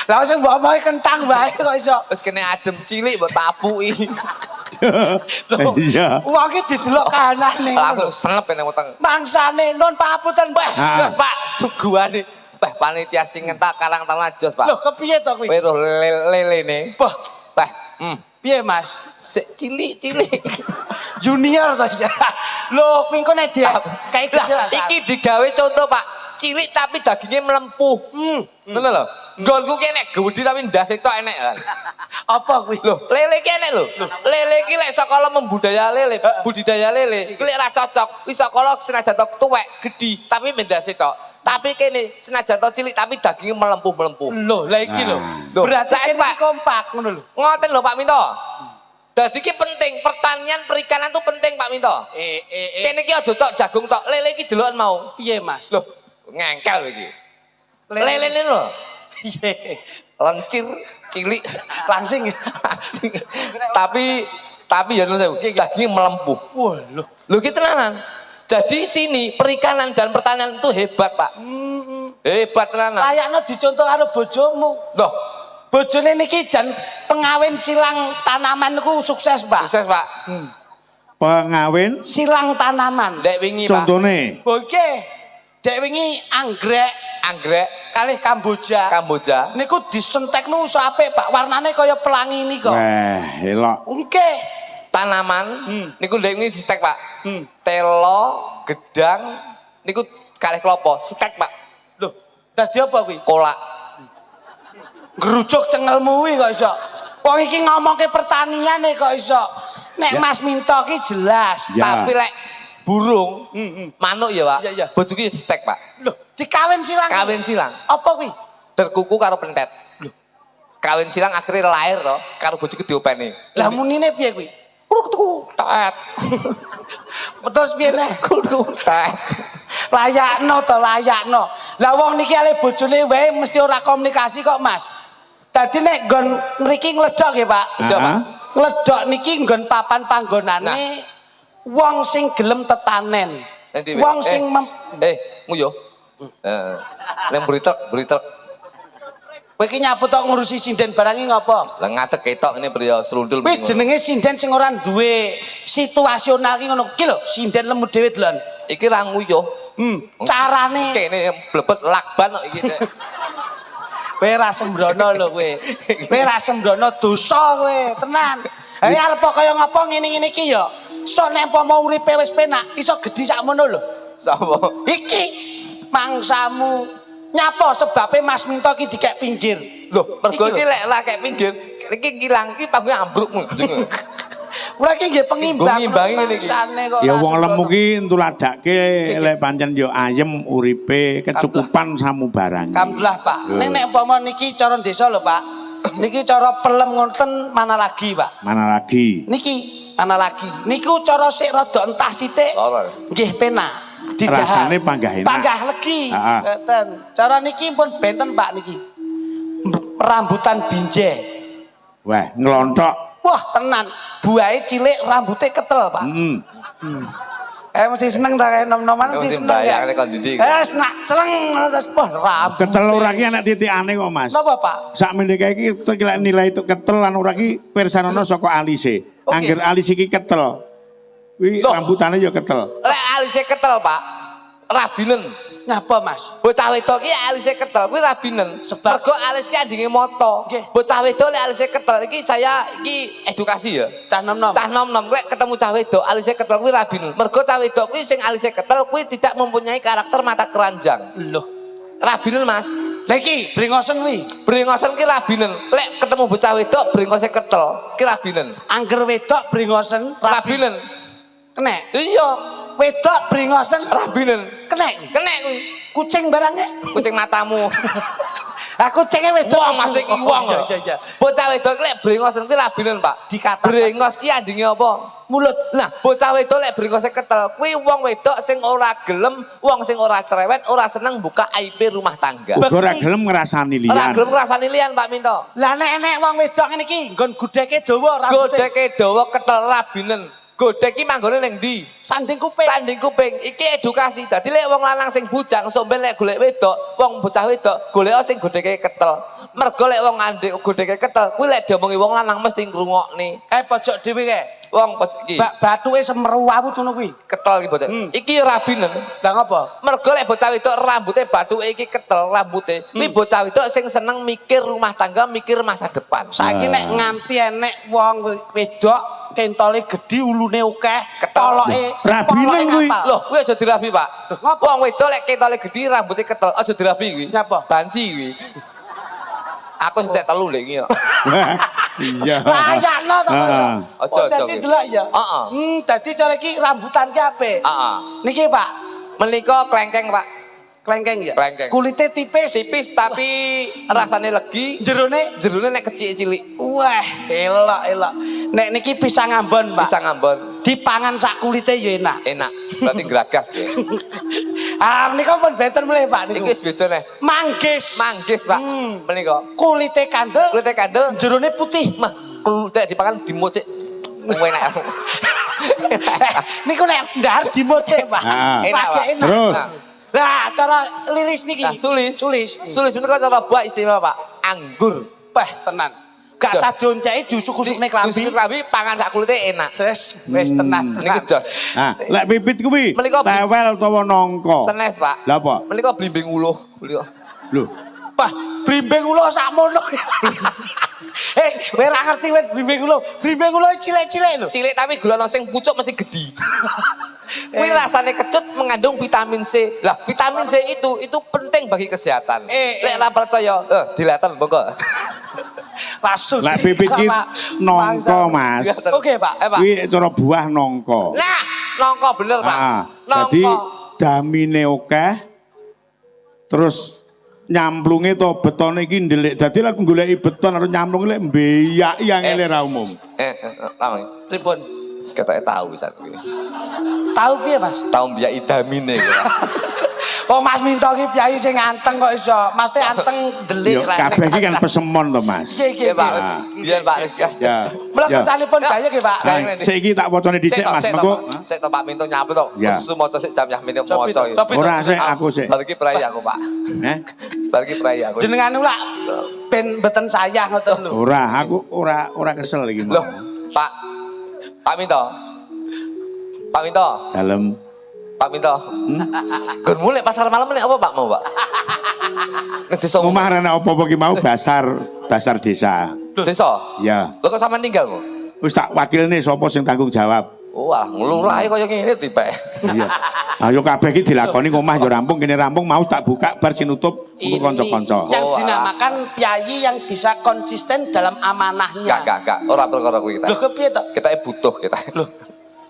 Speaker 2: Lah sing mbok omongi kentang wae kok iso.
Speaker 1: Wis kene adem cilik mbok tapuki.
Speaker 4: iya
Speaker 2: Wong ki didelok kahanane.
Speaker 1: Langsung senep nang weteng.
Speaker 2: Mangsane nun papunten, Mbah.
Speaker 1: Jos, Pak, suguhane. Bah, panitia Singenta Karang Taruna Jos, Pak.
Speaker 2: Lho kepiye to kuwi?
Speaker 1: Kowe roh lelene.
Speaker 2: Bah,
Speaker 1: Bah,
Speaker 2: piye Mas?
Speaker 1: sik cilik-cilik.
Speaker 2: Junior to ya. Lho kuwi kok nek dia kayak gitu lah.
Speaker 1: Iki digawe contoh, Pak. Cilik tapi dagingnya melempuh. Ngono lho. Nggonku ki enek gedhi tapi ndase tok enek kan.
Speaker 2: Apa kuwi?
Speaker 1: Lho, lele ki enek lho. Lele ki lek sekolah membudaya lele, budidaya lele, ki lek ra cocok. Wis sekolah senajan tok tuwek, gedhi tapi mendase tok. Tapi kene senajan tok cilik tapi dagingnya melempuh-melempuh.
Speaker 2: Lho, lah iki lho.
Speaker 1: Loh,
Speaker 2: Berarti
Speaker 1: lah,
Speaker 2: kene
Speaker 1: Pak.
Speaker 2: kompak ngono lho.
Speaker 1: Ngoten lho Pak Minto. Dadi ki penting, pertanian perikanan tuh penting Pak Minto. Kene ki aja tok jagung tok, lele ki deloken mau.
Speaker 2: Piye Mas?
Speaker 1: Loh, ngengkel iki. Lele ini lho.
Speaker 2: Piye?
Speaker 1: Lencir, cilik,
Speaker 2: Langsing.
Speaker 1: asing. tapi ya nuwun sewu, dagingnya melempuh.
Speaker 2: Wah, lho.
Speaker 1: Lho ki tenanan. Jadi sini perikanan dan pertanian itu hebat, Pak. Hebat tenanan.
Speaker 2: Layakno dicontoh karo bojomu.
Speaker 1: Loh,
Speaker 2: Bojone niki jan pengawin silang tanaman niku sukses, Pak.
Speaker 1: sukses, Pak.
Speaker 4: pengawin
Speaker 2: Silang tanaman.
Speaker 1: Dek wingi, Pak.
Speaker 4: contone
Speaker 2: Oke. Dek wingi anggrek kalih Kamboja. Niku disentekno iso apik, Pak. Warnane kaya pelangi niku.
Speaker 4: Wah, elok.
Speaker 2: Nggih.
Speaker 1: Tanaman niku ndek wingi distek, Pak. Telo, gedang niku kalih klopo, stek, Pak.
Speaker 2: Loh, dadi apa kuwi?
Speaker 1: Kolak.
Speaker 2: Ngrujuk cengelmu kuwi kok iso. Wong iki ngomongke pertanian kok iso. Nek
Speaker 4: Ya.
Speaker 2: Mas Minto ki jelas.
Speaker 4: Ya.
Speaker 1: Tapi lek burung, manuk ya, Pak.
Speaker 2: Iya.
Speaker 1: Bojoku ya distek, Pak.
Speaker 2: Loh, dikawin silang.
Speaker 1: Kawin silang.
Speaker 2: Apa kuwi?
Speaker 1: Berkuku karo pentet. Kawin silang akhirnya lahir to, karo bojoku diopeni.
Speaker 2: Lah munine piye kuwi? Kudu tet. Terus piye nek?
Speaker 1: Kudu tek.
Speaker 2: Layakno to, layakno. Lah wong niki ale bojone wae mesti ora komunikasi kok, Mas. Dadi nek nggon mriki ngledok nggih, Pak.
Speaker 1: Udah, Pak.
Speaker 2: Ngledok niki nggon papan panggonane wong sing gelem tetanen.
Speaker 1: Nanti,
Speaker 2: Wong sing
Speaker 1: nguyo. Nang beritek.
Speaker 2: kowe iki nyapu tok ngurusi sinden barang iki ngopo?
Speaker 1: Lah ngadeg ketok ini priya serundul.
Speaker 2: Kuwi jenenge sinden sing ora duwe situasional ki ngono. Ki lho, sinden lemu dhewe delon.
Speaker 1: Iki ra nguyo.
Speaker 2: Carane
Speaker 1: Kene blebet lakban kok iki. Dek.
Speaker 2: kowe ra sembrono lho kowe. Kowe ra sembrono dosa kowe, tenan. Arep kaya ngapa ngene-ngene iki ya. Sok nek umpama uripe wis penak, iso gedhi sakmono lho.
Speaker 1: Sapa?
Speaker 2: Iki mangsamu nyapa sebabe Mas Minto ki dikek pinggir.
Speaker 1: Loh, mergo
Speaker 2: Iki
Speaker 1: iki lek ra kek pinggir, iki ngilang iki panggung ambruk mung.
Speaker 2: Ora ki nggih pengimbang.
Speaker 1: Ngimbangi ngene iki.
Speaker 2: Bangsane kok
Speaker 4: Ya
Speaker 2: ora
Speaker 4: wong lemu
Speaker 2: sembrono.
Speaker 4: ki ntuladake lek pancen ya ayem uripe, kecukupan samubarang.
Speaker 2: Alhamdulillah, Pak. Nek umpama niki cara desa lho, Pak. Niki cara pelem ngoten mana lagi, Pak.
Speaker 4: Mana lagi?
Speaker 2: Niki mana lagi. Niku cara sik rada entah sithik.
Speaker 1: Ora.
Speaker 2: Nggih penak. Didahar.
Speaker 4: Rasane panggah enak.
Speaker 2: Panggah legi.
Speaker 4: Heeh.
Speaker 2: Ngoten. Cara niki pun benten, Pak niki. Rambutan binjai.
Speaker 4: Wah, ngelontok.
Speaker 2: Wah, tenan. Buahe cilik, rambutnya ketel, Pak. Mesti seneng ta kayak nom-noman mesti
Speaker 1: Mesti
Speaker 2: seneng.
Speaker 1: mbayang nek kon ndi.
Speaker 2: Nak celeng terus wah rambut.
Speaker 4: Ketel ora ki anak titikane kok, Mas.
Speaker 2: Napa, Pak?
Speaker 4: Sak mendeke iki nilai itu ketel lan ora ki pirsanono saka alise.
Speaker 2: Oke.
Speaker 4: Angger alis iki ketel. Kuwi
Speaker 1: Loh.
Speaker 4: rambutane ya ketel.
Speaker 1: Lek alise ketel, Pak. Rabinen.
Speaker 2: Nyapa, Mas?
Speaker 1: Bocah wedok ki alise ketel kuwi rabinen.
Speaker 2: Sebab-
Speaker 1: Mergo alis ki andinge moto.
Speaker 2: Nggih.
Speaker 1: Bocah wedok lek alise ketel iki saya iki edukasi ya.
Speaker 2: Cah nom-nom.
Speaker 1: Cah nom-nom lek ketemu cah wedok alise ketel kuwi rabinen. Mergo cah wedok kuwi sing alise ketel kuwi tidak mempunyai karakter mata keranjang.
Speaker 2: Loh.
Speaker 1: Rabinen, Mas.
Speaker 2: Lah iki brengosen kuwi.
Speaker 1: Brengosen ki rabinen. Lek ketemu bocah wedok brengose ketel ki rabinen.
Speaker 2: Angger wedok brengosen
Speaker 1: Rabinen.
Speaker 2: kenek.
Speaker 1: Iya,
Speaker 2: Wedok brengosen
Speaker 1: rabinen.
Speaker 2: kenek.
Speaker 1: Kenek kuwi.
Speaker 2: Kucing barangnya.
Speaker 1: Kucing matamu.
Speaker 2: Aku cengke wedok.
Speaker 1: Wong Mas iki wong.
Speaker 2: Iya.
Speaker 1: Bocah wedok ki lek brengosen ki rabinen, Pak.
Speaker 2: Dikatakan.
Speaker 1: Brengos ki andinge apa? Mulut. Nah, bocah wedok lek brengose ketel, kuwi wong wedok sing ora gelem, wong sing ora cerewet, ora seneng buka aib rumah tangga.
Speaker 4: Uga ora gelem ngrasani
Speaker 1: Ora
Speaker 4: liyan.
Speaker 1: gelem ngrasani liyan, Pak Minto.
Speaker 2: Lah nek wong wedok ngene iki nggon gudeke dawa rambute.
Speaker 1: Godeke dawa ketel rabinen. Godek ki manggone ning ndi?
Speaker 2: Sanding kuping.
Speaker 1: Sanding kuping. Iki edukasi. Dadi lek wong lanang sing bujang somben lek golek wedok, wong bocah wedok golek sing godeke ketel. Mergo lek wong andek godeke ketel, kuwi lek diomongi wong lanang mesti ngrungokne.
Speaker 2: Pojok dhewe kae.
Speaker 1: Wong pojok iki
Speaker 2: Batuke semeruwawut ngono kuwi.
Speaker 1: ketel iki bocah. Iki rabinen.
Speaker 2: Lah ngopo?
Speaker 1: Mergo lek bocah wedok rambute bathuke iki ketel rambute. Kuwi bocah wedok sing seneng mikir rumah tangga, mikir masa depan.
Speaker 2: Saiki nek nganti enek wong wedok kentole gedhi ulune akeh,
Speaker 1: Ketel.
Speaker 4: Rabine kuwi.
Speaker 1: Loh, kuwi aja dirabi, Pak.
Speaker 2: Ngapa?
Speaker 1: Wong wedok lek ketole gedhi rambute ketel, aja dirabi kuwi.
Speaker 2: Nyapa?
Speaker 1: Banci kuwi. Aku sing tek telu lek iki yo.
Speaker 4: Iya.
Speaker 2: Layakno to Mas.
Speaker 4: Ah.
Speaker 1: Ojo, ojo,
Speaker 2: Dadi
Speaker 1: ojo.
Speaker 2: delok ya.
Speaker 1: Heeh.
Speaker 2: Dadi cara iki rambutan ki apik.
Speaker 1: Heeh.
Speaker 2: Niki, Pak,
Speaker 1: Menika klengkeng, Pak.
Speaker 2: klengkeng ya.
Speaker 1: Klengkeng.
Speaker 2: Kulite tipis.
Speaker 1: Tipis tapi rasane legi.
Speaker 2: Jerone
Speaker 1: Jerone nek kecil cilik.
Speaker 2: wah, elok. Nek niki pisang Ambon, Pak.
Speaker 1: Pisang Ambon.
Speaker 2: Dipangan sak kulite ya enak.
Speaker 1: Enak. Berarti gragas kowe.
Speaker 2: Menika pun benten mulai, Pak niku.
Speaker 1: Iki wis beda neh.
Speaker 2: Manggis.
Speaker 1: Manggis, Pak. Menika.
Speaker 2: Kulite kandel,
Speaker 1: Kulite kandel.
Speaker 2: jerone putih.
Speaker 1: Mah, kulite dipangan dimocek. Enak.
Speaker 2: Niku nek ndahar dimocek, Pak.
Speaker 4: Ah.
Speaker 1: Enak,
Speaker 2: Pakai
Speaker 1: Pak.
Speaker 2: enak.
Speaker 4: Terus?
Speaker 2: Lah, cara lilis niki.
Speaker 1: Nah, sulis.
Speaker 2: Sulis.
Speaker 1: Sulis menika cara buah istimewa, Pak. Anggur.
Speaker 2: Bah, tenan. Gak usah dionceki diusuk-usukne klambi.
Speaker 1: Diusuk klambi pangan sak kulite enak.
Speaker 2: Wis tenan.
Speaker 1: Niku jos.
Speaker 4: Nah, lek pipit kuwi
Speaker 1: Menika
Speaker 4: tewel utawa nangka.
Speaker 1: Senes, Pak.
Speaker 4: Lah apa?
Speaker 1: Menika blimbing uluh.
Speaker 4: Lho,
Speaker 2: Wah, blimbing ula sakmono. Kowe ora ngerti wis blimbing ula. Blimbing ula cilik-cilik lho.
Speaker 1: Cilik tapi gulana sing pucuk mesti gedhi. Kuwi rasane kecut mengandung vitamin C. Lah, vitamin C itu penting bagi kesehatan. Lek ora percaya, dilatan monggo.
Speaker 2: Langsung.
Speaker 4: lek pipit ki nangka, Mas.
Speaker 2: Oke, Pak.
Speaker 1: Pak.
Speaker 4: Kuwi cara buah nangka.
Speaker 1: Nah, nangka bener, Pak.
Speaker 4: Jadi
Speaker 1: Nangka.
Speaker 4: damine akeh terus nyamplunge to betone iki ndelik. Dadi lek goleki beton harus nyamplung lek mbeyak yang ngene ra umum.
Speaker 1: Tahu.
Speaker 2: Pripun?
Speaker 1: Ketoke tahu wisan kuwi.
Speaker 2: Tahu piye, Mas?
Speaker 1: Tahu mbiyak idamine kuwi.
Speaker 2: Oh, Mas Minto ki piyai sing anteng kok iso. Mas teh anteng delik
Speaker 4: Yo kabeh iki kan pesemon to, Mas.
Speaker 2: Nggih,
Speaker 1: Nggih, Pak.
Speaker 2: nggih.
Speaker 1: Biyen Pak Rizky.
Speaker 4: Ya.
Speaker 2: Mula
Speaker 4: Ya.
Speaker 2: kesalipun bayi nggih, Pak.
Speaker 1: Nah,
Speaker 4: Nah, saiki tak wacane dhisik, Mas. Mengko
Speaker 1: Sik to Pak Minto nyapu to.
Speaker 4: Ya.
Speaker 1: Susu maca sik jam Yahmine maca.
Speaker 4: ora sik aku sik.
Speaker 1: Bar iki prai aku, Pak. Bar iki prai aku.
Speaker 2: Jenengan ula ben mboten sayah ngoten lho.
Speaker 4: Ora, aku ora kesel iki.
Speaker 1: Loh, Pak. Pak Minto. Pak Minto.
Speaker 4: Dalem.
Speaker 1: Pak Minto. Gun mulai pasar malam ini apa Pak mau, Pak? Nek desa
Speaker 4: Omah ana apa-apa ki mau basar desa.
Speaker 1: desa.
Speaker 4: Ya.
Speaker 1: Lho kok sampean tinggal, Bu?
Speaker 4: Wis tak wakilne sapa sing tanggung jawab.
Speaker 1: Wah, nglurahe kaya ngene tiba.
Speaker 4: Iya. Ayo kabeh iki dilakoni omah ya rampung kene rampung mau tak buka bar sinutup untuk kanca-kanca.
Speaker 2: Yang
Speaker 1: Oh,
Speaker 2: dinamakan piyayi yang bisa konsisten dalam amanahnya.
Speaker 1: Enggak. Ora perkara kuwi kita.
Speaker 2: Lho kepiye to?
Speaker 1: Kita butuh kita.
Speaker 2: Lho.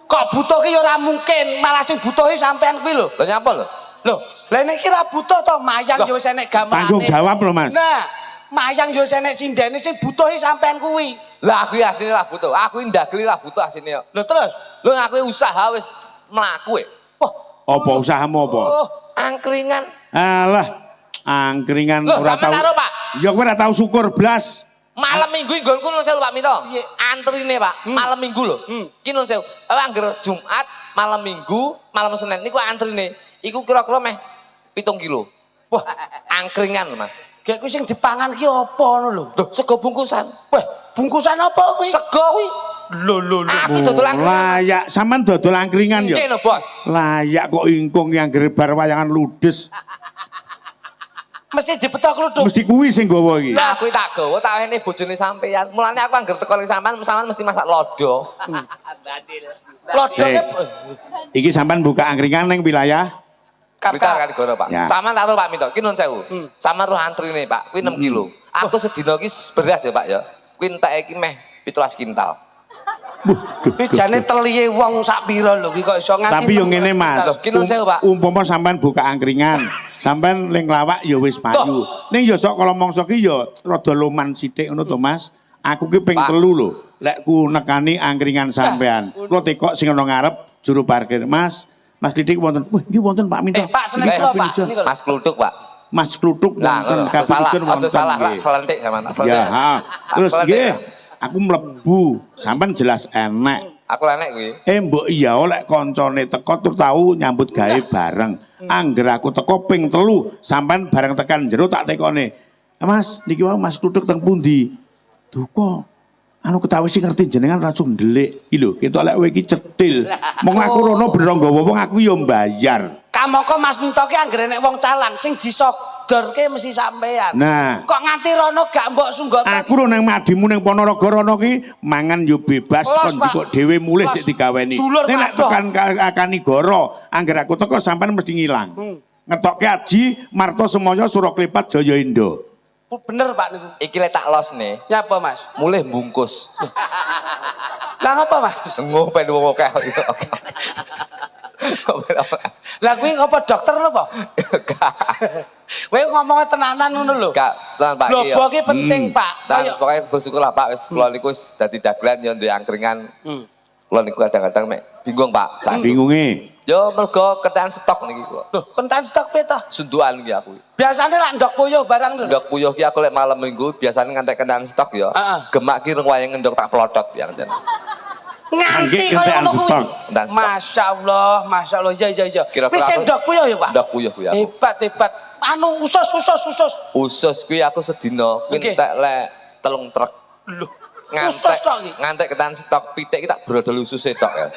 Speaker 2: Kok butuh ki ya ora mungkin, malah sing butuhi sampean kuwi lho.
Speaker 1: Lho nyapa lho?
Speaker 2: Lho, lha nek ki ra butuh to mayang ya wis enek gamarane.
Speaker 4: Tanggung jawab lho, Mas.
Speaker 2: Nah, mayang ya wis enek sindene sing butuhi sampean kuwi.
Speaker 1: Lah aku asline ra butuh. Aku ndageli ra butuh asline yo.
Speaker 2: Lho terus?
Speaker 1: Lho aku usaha wis mlaku.
Speaker 2: Wah,
Speaker 4: Apa usahamu apa?
Speaker 2: oh,
Speaker 1: Angkringan.
Speaker 4: Alah, angkringan
Speaker 1: Lho,
Speaker 4: ora
Speaker 1: sampean
Speaker 4: tau.
Speaker 1: karo, Pak?
Speaker 4: Ya kowe ora tau syukur blas.
Speaker 1: Malam minggu nggonku nun sewu Pak Minto.
Speaker 2: Piye?
Speaker 1: Antrine Pak, malam minggu lho. Ki nun sewu. Angger Jumat, malam minggu, malam Senin niku antrine. Iku kira-kira meh 7 kilo.
Speaker 2: wah,
Speaker 1: Angkringan, Mas.
Speaker 2: gek kuwi sing dipangan ki apa ngono lho.
Speaker 1: Loh, sego bungkusan.
Speaker 2: Wah, bungkusan apa kuwi?
Speaker 1: Sego kuwi.
Speaker 2: Lho.
Speaker 1: Aku dodol angkringan.
Speaker 4: Layak sampean dodol angkringan ya.
Speaker 1: Kene, Bos.
Speaker 4: Layak kok ingkung yang bar wayangan ludes.
Speaker 2: Mesti dipetok kluduk.
Speaker 4: Mesti kuwi sing gawa iki.
Speaker 1: Lah aku tak gawa tak wene bojone sampean. Mulane aku angger teko ning sampean mesti masak lodo.
Speaker 2: Lodoke
Speaker 4: Iki sampean buka angkringan ning wilayah
Speaker 1: Blitar kali goro, Pak.
Speaker 4: Ya.
Speaker 1: Sama taruh Pak Minto, ki nun sewu. Sama ruh antrine, Pak. Kuwi 6 kilo. Aku sedina ki beras ya, Pak ya. Kuwi entek iki meh 17 kintal.
Speaker 2: kuwi jane telihe wong sak pira lho ki kok iso nganti.
Speaker 4: Tapi yo ngene Mas.
Speaker 1: Loh, kinun sewu, Pak.
Speaker 4: Umpama sampean buka angkringan, sampean ning lawak ya wis payu. Ning ya sok kala mangsa ki ya rada loman sithik ngono to Mas. Aku ki ping
Speaker 1: Pak.
Speaker 4: 3 lho. Lek ku nekani angkringan sampean. Kula tekok sing ana ngarep juru parkir. Mas Didik wonten. Wah, nggih wonten Pak Minto.
Speaker 2: Pak senes kula, Pak. Niku lho.
Speaker 1: Mas Kluduk, Pak.
Speaker 4: Mas Kluthuk
Speaker 1: Nah,
Speaker 4: wonten
Speaker 1: aja salah,
Speaker 4: kapitun wonten.
Speaker 1: aja salah,
Speaker 4: nggih.
Speaker 1: rak selentik sama nak selentik.
Speaker 4: Ya, ha. Terus
Speaker 1: Selentik,
Speaker 4: nggih,
Speaker 1: ya.
Speaker 4: aku mlebu, sampean jelas enek.
Speaker 1: Aku lenek kuwi.
Speaker 4: Mbok iya oleh koncone teko tur tau nyambut gawe bareng. Angger aku teko ping 3, sampean bareng tekan jero tak tekone. Mas, niki wae Mas Kluthuk teng pundi? Duka. Anu ketawi sing ngerti jenengan langsung ndelik. Iki lho, ketok lek kowe iki cetil. Mong aku rono bener nggawa wong aku ya mbayar.
Speaker 2: Kamangka Mas Minto ki anggere nek wong calang sing disodorke mesti sampean.
Speaker 4: Nah,
Speaker 2: Kok nganti rono gak mbok sunggotan.
Speaker 4: aku ro nang madimu ning Ponorogo rono ki mangan yo bebas
Speaker 2: Los,
Speaker 4: kon
Speaker 2: Pak.
Speaker 4: jikok dhewe mulih
Speaker 2: Los.
Speaker 4: sik digaweni.
Speaker 2: Dulur
Speaker 4: Nek
Speaker 2: Pak,
Speaker 4: tekan Akanigoro, angger aku teko sampean mesti ngilang. Ngetokke Aji Marto Semoyo Suraklepat Jaya Indo.
Speaker 2: Bener Pak niku.
Speaker 1: Iki lek tak los nih.
Speaker 2: Nyapa Mas?
Speaker 1: Mulih bungkus.
Speaker 2: Lah ngapa Mas?
Speaker 1: Ngopen wong akeh.
Speaker 2: Lah kuwi ngapa dokter napa? Kowe ngomongnya tenanan ngono lho.
Speaker 1: Gak, tenan Pak. iki yo.
Speaker 2: Lobo ki penting Pak.
Speaker 1: Nah,
Speaker 2: Kaya-
Speaker 1: pokoknya bersyukur lah Pak, wis kula niku wis dadi dagelan yo ndek angkringan. Kula niku kadang-kadang mek bingung Pak. Saat
Speaker 4: Bingunge.
Speaker 1: yo mergo ketean stok niki kula.
Speaker 2: Loh, kentan stok pe ta?
Speaker 1: Sundukan iki aku.
Speaker 2: Biasane lak ndok puyuh barang lho.
Speaker 1: Ndok puyuh ki aku lek malam minggu biasanya ngantek ketean stok yo.
Speaker 2: Heeh.
Speaker 1: Gemak ki reng wayang ngendok tak plotot ya kan.
Speaker 2: Nganti
Speaker 4: Nggih,
Speaker 2: kaya
Speaker 4: kentekan
Speaker 2: ngono kuwi.
Speaker 4: stok.
Speaker 1: Kentekan stok.
Speaker 2: Masyaallah, masyaallah. Ya.
Speaker 1: Kira-kira
Speaker 2: Wis
Speaker 1: aku-
Speaker 2: ndok puyuh ya, Pak?
Speaker 1: Ndok puyuh kuwi aku.
Speaker 2: Hebat. Anu usus.
Speaker 1: Usus kuwi aku sedina kuwi
Speaker 2: Oke.
Speaker 1: entek lek 3 truk.
Speaker 2: Loh. Khusus tok iki.
Speaker 1: Ngantek ketan stok pitik kita brodol ususe tok ya.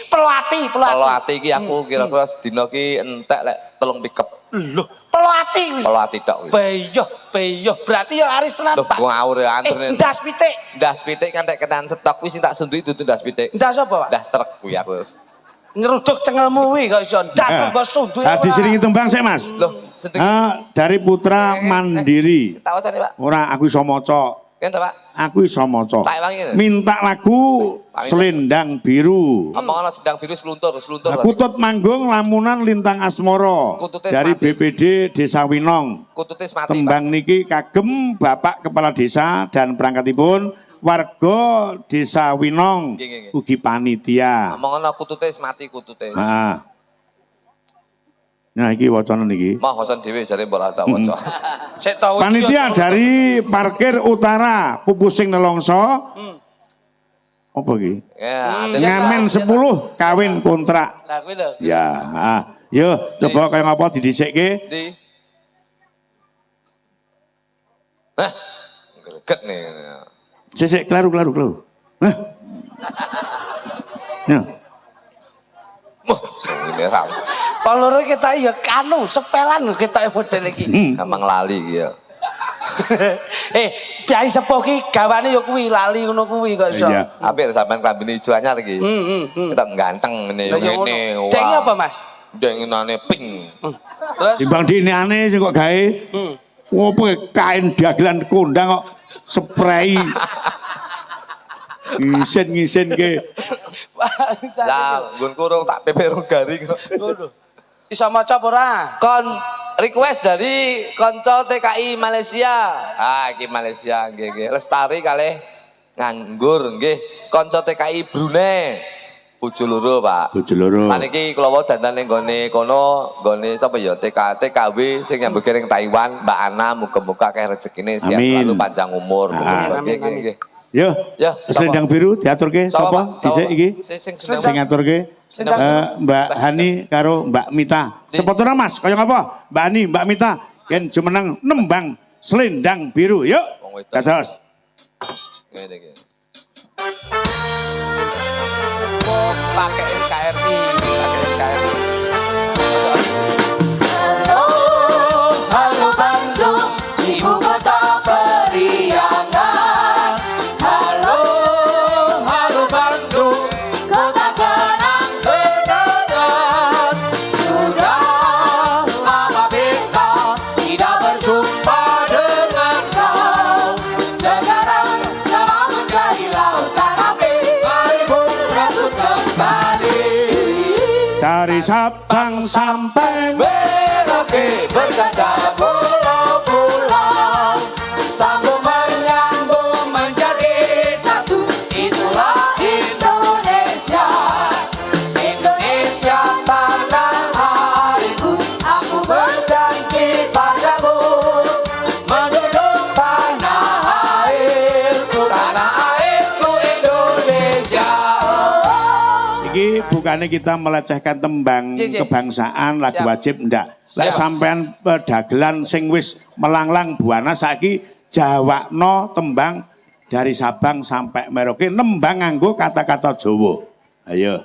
Speaker 2: Pelati.
Speaker 1: Pelati iki aku kira-kira sedina ki entek lek 3 pickup.
Speaker 2: Loh, pelati kuwi.
Speaker 1: Pelati tok kuwi.
Speaker 2: Beyo. Berarti ya laris tenan,
Speaker 1: Loh,
Speaker 2: Pak.
Speaker 1: ngawur ya antrene.
Speaker 2: Ndas pitik.
Speaker 1: Ndas pitik ngantek ketan stok kuwi sing tak sunduki dudu ndas pitik.
Speaker 2: Ndas apa, Pak?
Speaker 1: Ndas truk kuwi aku.
Speaker 2: Nyeruduk cengelmu kuwi kok iso ndas kok sundu.
Speaker 4: Diselingi tembang sik Mas.
Speaker 1: Loh, sentuh.
Speaker 4: Dari Putra Mandiri.
Speaker 1: Tawasane, Pak.
Speaker 4: Ora aku iso maca.
Speaker 1: Kene Pak.
Speaker 4: Aku iso maca.
Speaker 1: Tak wangi.
Speaker 4: Minta lagu Selendang Biru.
Speaker 1: Omongana sedang biru seluntur.
Speaker 4: Kutut manggung lamunan Lintang Asmoro
Speaker 1: Kututis
Speaker 4: dari
Speaker 1: mati.
Speaker 4: BPD Desa Winong.
Speaker 1: Kututis mati, Pak.
Speaker 4: Tembang niki kagem Bapak Kepala Desa dan perangkatipun warga Desa Winong
Speaker 1: Nggih.
Speaker 4: ugi panitia.
Speaker 1: Omongana kututis mati kutute.
Speaker 4: Nah iki wacana niki.
Speaker 1: Mah wacan dhewe jare mbok ora tak waca.
Speaker 2: Sik tau
Speaker 4: Panitia dari Parkir Utara Pupusing Nelongso. Apa iki?
Speaker 1: Ya,
Speaker 4: Ngamen 10 kawin kontrak.
Speaker 2: Lah kuwi lho.
Speaker 4: Ya, yo coba kaya ngapa didhisikke.
Speaker 1: Di. Nah, greget nih.
Speaker 4: Sik klaru. Nah. Ya.
Speaker 1: Wah, sing ram.
Speaker 2: Paloro kita ya kanu sepelan kita model iki.
Speaker 1: Gampang lali iki ya.
Speaker 2: Kiai sepuh ki gawane ya kuwi lali ngono kuwi kok iso.
Speaker 4: Iya.
Speaker 1: Apik sampean klambine ijo anyar iki. Kita ganteng ngene ngene.
Speaker 2: Denge apa, Mas?
Speaker 1: Denginane pink.
Speaker 2: Terus
Speaker 4: Timbang diinane sing kok gawe. Opo kain dagelan kondang kok spray. Ngisen ke.
Speaker 1: Lah, nggon kurung tak pepero garing kok.
Speaker 2: Iso maca apa ora?
Speaker 1: Kon request dari konco TKI Malaysia. Iki Malaysia nggih. Lestari kalih nganggur nggih. Konco TKI Brunei. Bojo loro, Pak.
Speaker 4: Bojo loro.
Speaker 1: Lan iki kula wae dandane nggone kono, nggone sapa ya TKW sing nyambut kiring Taiwan, Mbak Ana muga-muga akeh rezekine sehat
Speaker 4: Amin.
Speaker 1: selalu panjang umur.
Speaker 2: Amin.
Speaker 4: Yo.
Speaker 1: Ya,
Speaker 4: Selendang Biru diaturke sapa? Dhisik iki. Sing ngaturke Mbak Hani karo Mbak Mita. Sepotona Mas, kaya ngapa? Mbak Hani, Mbak Mita yen jumeneng nembang Selendang Biru. Yuk. Kasos.
Speaker 1: Ngene iki.
Speaker 2: Pakai NKRI.
Speaker 3: Halo Bandung, ibu kota periangan. Halo Bandung, kota kenang kenangan. Sudah lama kita tidak berjumpa dengan kau. Sekarang telah menjadi lautan api, mari berebut kembali.
Speaker 4: Dari Sabang sampai
Speaker 1: Merauke berjajar
Speaker 3: Pulau-pulau sambung menyambung menjadi satu. Itulah Indonesia, Indonesia tanah airku. Aku berjanji padamu menjunjung tanah airku, tanah airku Indonesia.
Speaker 4: iki bukannya kita melecehkan tembang
Speaker 2: Cik.
Speaker 4: kebangsaan lagu
Speaker 2: Siap.
Speaker 4: wajib ndak. Lek
Speaker 2: Siap.
Speaker 4: sampean dagelan sing wis melanglang buana saiki jawakno tembang dari Sabang sampai Merauke nembang nganggo kata-kata Jawa. Ayo.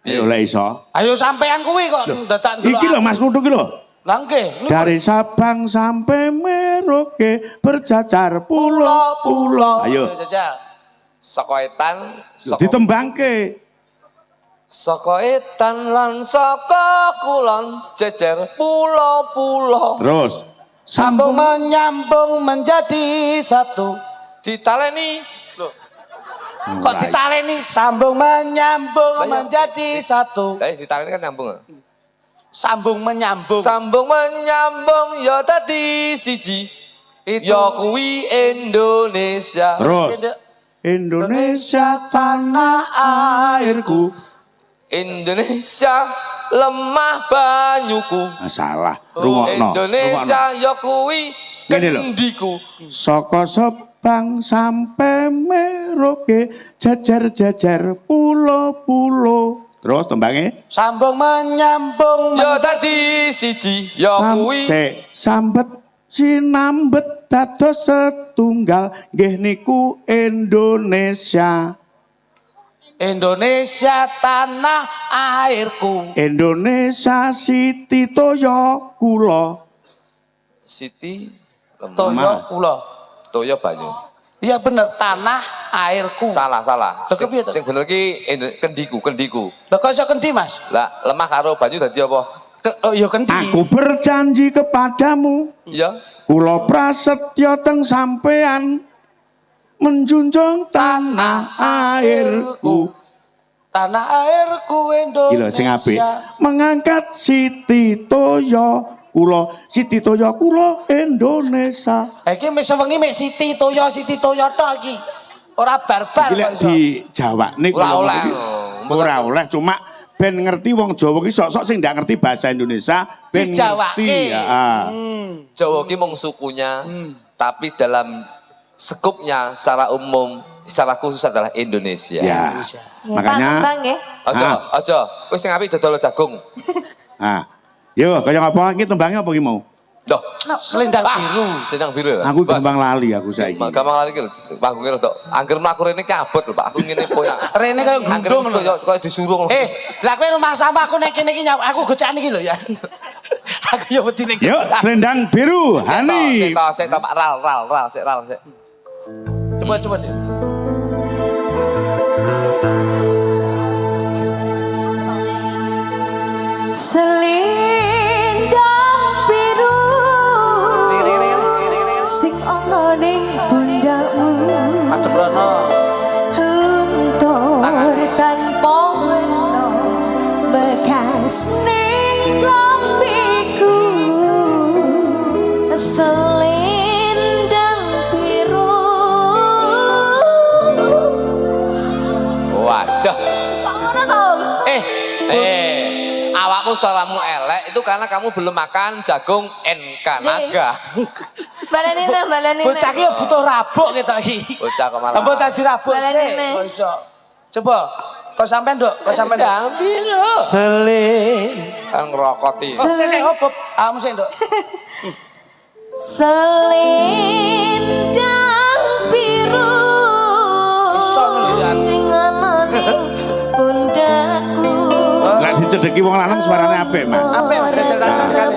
Speaker 4: Ayo lek iso.
Speaker 2: Ayo sampean kuwi kok dadak
Speaker 4: Iki lho Mas Nutuk iki lho.
Speaker 2: Lah nggih.
Speaker 4: Dari Sabang sampai Merauke berjajar pulau-pulau. Ayo.
Speaker 2: Jajal.
Speaker 1: saka etan,
Speaker 4: Ditembangke.
Speaker 1: saka etan lan saka kulon jejer pulau-pulau.
Speaker 4: Terus
Speaker 2: Sambung menyambung menjadi satu.
Speaker 1: Ditaleni
Speaker 2: Kok ditaleni sambung menyambung
Speaker 1: Lah, ya.
Speaker 2: menjadi satu.
Speaker 1: ditaleni kan nyambung.
Speaker 2: Sambung menyambung.
Speaker 1: Sambung menyambung ya tadi siji.
Speaker 2: Itu.
Speaker 1: Ya kuwi Indonesia.
Speaker 4: Terus Indonesia tanah airku.
Speaker 1: Indonesia lemah banyuku.
Speaker 4: Salah, rungokno.
Speaker 1: Indonesia ya kuwi
Speaker 4: Ngene lho.
Speaker 1: kendiku.
Speaker 4: Saka Sabang sampai Merauke jajar-jajar pulau-pulau. Terus tembangnya
Speaker 2: Sambung menyambung
Speaker 1: Ya tadi siji ya kuwi
Speaker 4: sambet sinambet dados setunggal nggih niku Indonesia.
Speaker 2: Indonesia tanah airku.
Speaker 4: Indonesia Siti Toyo kula.
Speaker 1: Siti
Speaker 2: Toyo kula.
Speaker 1: Toyo banyu.
Speaker 2: Iya bener, tanah airku.
Speaker 1: Salah.
Speaker 2: Lho, kepiye to?
Speaker 1: Sing bener ki kendiku.
Speaker 2: Lho kok iso kendi, Mas?
Speaker 1: Lah lemah karo banyu dadi apa?
Speaker 2: Oh iya kendi.
Speaker 4: Aku berjanji kepadamu,
Speaker 1: Iya.
Speaker 4: kula prasetyo teng sampean menjunjung tanah airku.
Speaker 2: Tanah airku Indonesia.
Speaker 4: Gila sing apik. Mengangkat Siti Toyo kula, Siti Toyo kula Indonesia.
Speaker 2: Iki wis wengi mek Siti Toyo tok iki. Ora barbar
Speaker 4: Iki lek
Speaker 2: kok iso.
Speaker 4: dijawabne
Speaker 1: Ora oleh.
Speaker 4: Ora oleh cuma ben ngerti wong Jawa ki sok-sok sing ndak ngerti bahasa Indonesia ben
Speaker 2: Dijawake.
Speaker 4: ngerti. Heeh.
Speaker 1: Jawa ki mung sukunya, tapi dalam skupnya secara umum, secara khusus adalah Indonesia.
Speaker 4: Ya.
Speaker 5: Ya,
Speaker 4: Makanya
Speaker 5: Bang nggih.
Speaker 1: Aja, wis sing apik dodol jagung.
Speaker 4: ah. Yo, kaya apa iki tembangnya apa ki mau?
Speaker 1: Loh,
Speaker 2: Selendang biru.
Speaker 1: senang biru ya.
Speaker 4: Aku
Speaker 1: Bas.
Speaker 4: gampang lali aku saiki.
Speaker 1: Gampang lali ki lho, panggungnya rada. Angger mlaku rene ki abot lho, Pak. Aku ngene poya.
Speaker 2: Rene kaya
Speaker 1: Angger
Speaker 2: gundung lho.
Speaker 1: koyo disuruh.
Speaker 2: Lah kowe rumah sampah aku nek kene iki aku gocakan iki lho ya. Aku yo wedi ning.
Speaker 4: Yuk, selendang biru, Hani.
Speaker 1: Sik to Pak ral, sik.
Speaker 2: Coba deh.
Speaker 5: Selendang biru sing ana ning pundakmu
Speaker 2: Adem rono.
Speaker 5: luntur tanpa wena bekas ning lampiku selendang biru.
Speaker 1: Waduh.
Speaker 5: Kok ngono to?
Speaker 1: Awakmu suaramu elek itu karena kamu belum makan jagung NK naga.
Speaker 5: Baleni.
Speaker 2: Bocah ki yo butuh rabuk ketok iki.
Speaker 1: Bocah kok malah.
Speaker 2: Apa tadi rabuk sih?
Speaker 5: Baleni.
Speaker 2: Kok iso? Coba. Kok sampean, Dok? Kok sampean?
Speaker 1: Ambil lho. Kan ngerokoti.
Speaker 2: Sik hop. Amu sik, Dok.
Speaker 5: Selendang biru
Speaker 2: Iso nulisan.
Speaker 5: sing ana ning pundakku.
Speaker 4: Lek dicedeki wong lanang suarane apik, Mas.
Speaker 2: Apik, Mas, jajal cedekane.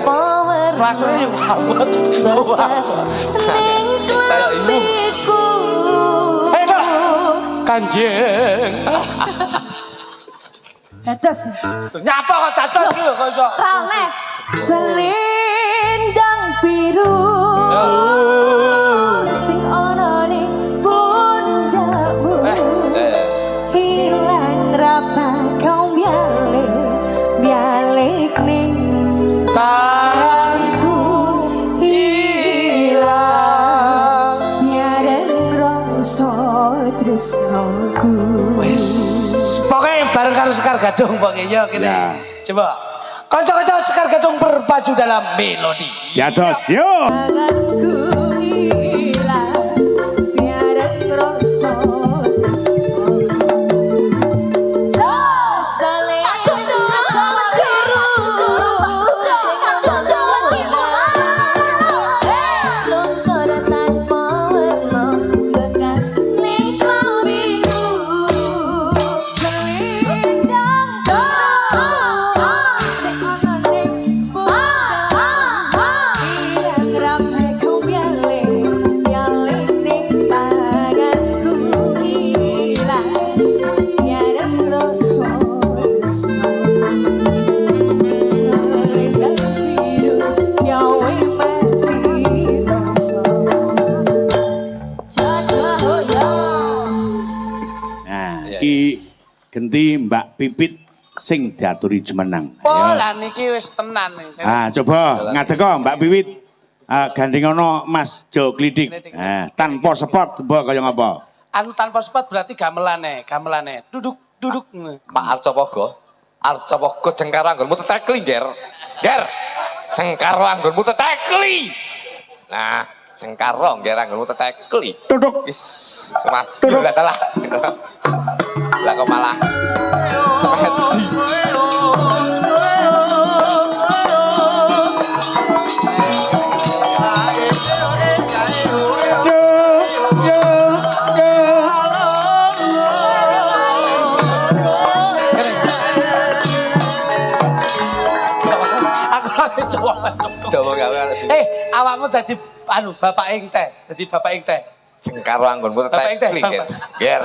Speaker 2: Lakune yo abot.
Speaker 5: Bekas ning lampiku.
Speaker 2: Hei, Dok. Kanjeng.
Speaker 5: Dados
Speaker 2: Nyapa kok dados iki lho kok iso.
Speaker 5: rame. Selendang biru sing ana ning pundakmu. Hilang rapakau bialik ning
Speaker 2: Tanganku
Speaker 5: hilang biareng rasa tresnaku.
Speaker 2: Pokoknya bareng karo Sekar Gadung pokoknya ya kene.
Speaker 4: Ya.
Speaker 2: Coba. Kanca-kanca Sekar Gadung berpacu dalam melodi.
Speaker 4: Ya dos, yuk.
Speaker 5: Tanganku hilang biareng rasa tresnaku.
Speaker 4: Genti Mbak Pipit sing diaturi Jemenang.
Speaker 2: Oh lah niki wis tenan.
Speaker 4: Coba ngadeka Mbak Pipit gandhengono Mas Jo Klidik. Tanpa spot mbok kaya ngapa?
Speaker 2: Anu tanpa spot berarti gamelane. Duduk.
Speaker 1: Pak Arcopogo jengkaro anggonmu tetekli, Ger. Jengkaro anggonmu tetekli. Nah, jengkaro ger anggonmu tetekli.
Speaker 4: Duduk.
Speaker 1: Wis, semati lah. Lah kok malah semati. Dawa gawe.
Speaker 2: Awakmu dadi anu bapak ing teh, dadi bapak ing teh.
Speaker 1: Jengkar anggonmu
Speaker 2: Bapak ing teh,
Speaker 1: teknik.
Speaker 2: bapak.
Speaker 1: Ger.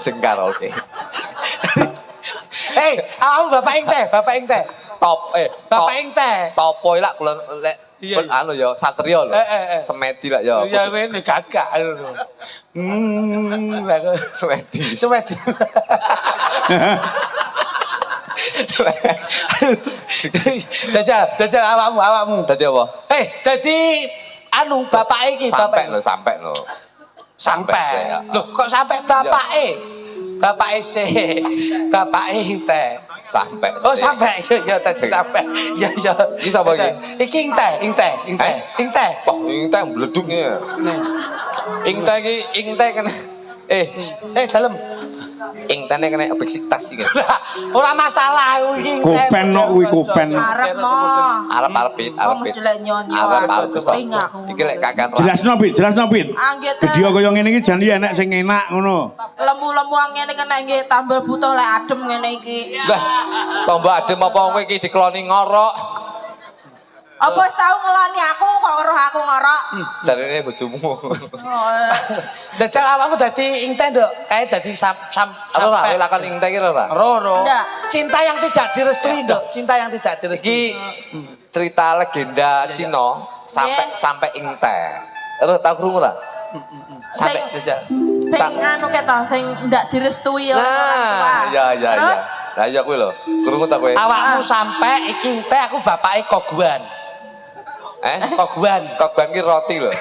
Speaker 1: Jengkar oke.
Speaker 2: Awakmu bapak ing teh, bapak ing teh.
Speaker 1: Top
Speaker 2: Bapak ing teh.
Speaker 1: topo lak kula lek
Speaker 2: Iya, iya.
Speaker 1: anu ya satria lho. Semedi lak ya.
Speaker 2: Ya ngene gagak.
Speaker 1: Semedi.
Speaker 2: Semedi. Dajal awakmu.
Speaker 1: Dadi apa?
Speaker 2: Dadi anu bapak iki
Speaker 1: Sampai lho.
Speaker 2: Sampai. Loh kok sampai bapake? Bapake sih. Bapake teh.
Speaker 1: Sampai.
Speaker 2: Oh sampai. Ya tadi sampai. Ya.
Speaker 1: Iki sapa iki?
Speaker 2: Iki ing teh.
Speaker 1: Wah, ing teh mbleduknya. Ing teh iki ing teh kena
Speaker 2: dalem.
Speaker 1: ing tene kena obesitas iki.
Speaker 2: Ora masalah iki.
Speaker 4: Kupen no kuwi kupen.
Speaker 3: Arep mo.
Speaker 1: Arep-arepit.
Speaker 3: Mesti lek nyonyo.
Speaker 1: Arep terus tok.
Speaker 3: Aku.
Speaker 1: Iki lek kakak.
Speaker 4: Jelasno Pit.
Speaker 3: Anggit.
Speaker 4: Video kaya ngene iki jan enak sing enak ngono.
Speaker 3: Lemu-lemu ngene kena nggih tambal butuh lek adem ngene iki.
Speaker 1: Lah, tombo adem apa kowe iki dikloni ngorok.
Speaker 3: Apa wis tau ngeloni aku kok weruh aku ngorok.
Speaker 1: Jarene bojomu.
Speaker 2: Dajal awakmu dadi ingteh nduk, kae dadi sampai.
Speaker 1: Ora lakon ing teh ora.
Speaker 2: Roro.
Speaker 3: Ndak.
Speaker 2: Cinta yang tidak direstui nduk, cinta yang tidak direstui.
Speaker 1: Iki cerita legenda Cina sampai ing teh. Ora tau krungu ora? Sampai
Speaker 2: Dajal.
Speaker 3: Sing anu keto sing ndak direstui oleh orang tua.
Speaker 1: Ya.
Speaker 3: Terus
Speaker 1: Lah iya kowe lho. Krungu ta kowe?
Speaker 2: Awakmu sampai iki teh aku bapake koguan. Koguan.
Speaker 1: Koguan ki roti lho.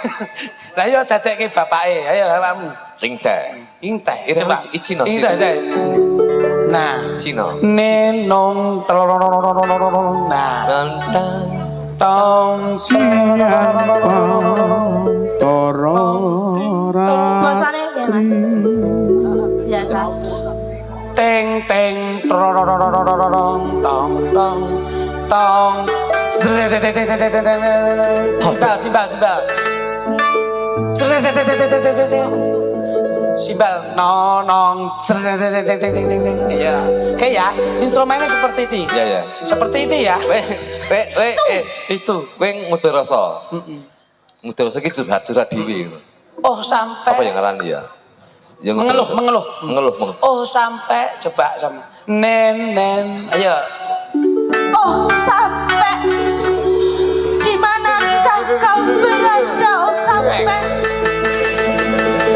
Speaker 2: Lah yo dadekke bapake. Ayo awakmu.
Speaker 1: Ing teh.
Speaker 2: Inteh.
Speaker 1: Ini
Speaker 2: Coba.
Speaker 1: Cina.
Speaker 2: Inteh. Nah,
Speaker 1: Cina.
Speaker 2: nenong nah
Speaker 1: Nantang.
Speaker 2: tong
Speaker 4: Siapa toro
Speaker 3: bosane piye, Mas? Biasa.
Speaker 2: teng teng tong tong simbal nonong iya ya instrumennya seperti itu
Speaker 1: Iya.
Speaker 2: seperti itu ya itu
Speaker 1: Kowe ngudarasa. Ngudarasa ki curhat-curhat dhewe.
Speaker 2: oh sampai
Speaker 1: Apa yang ngarani ya? Yang
Speaker 2: mengeluh
Speaker 1: mengeluh.
Speaker 2: oh sampai coba sama nen ayo
Speaker 3: Oh sampai di manakah kau berada? Oh sampai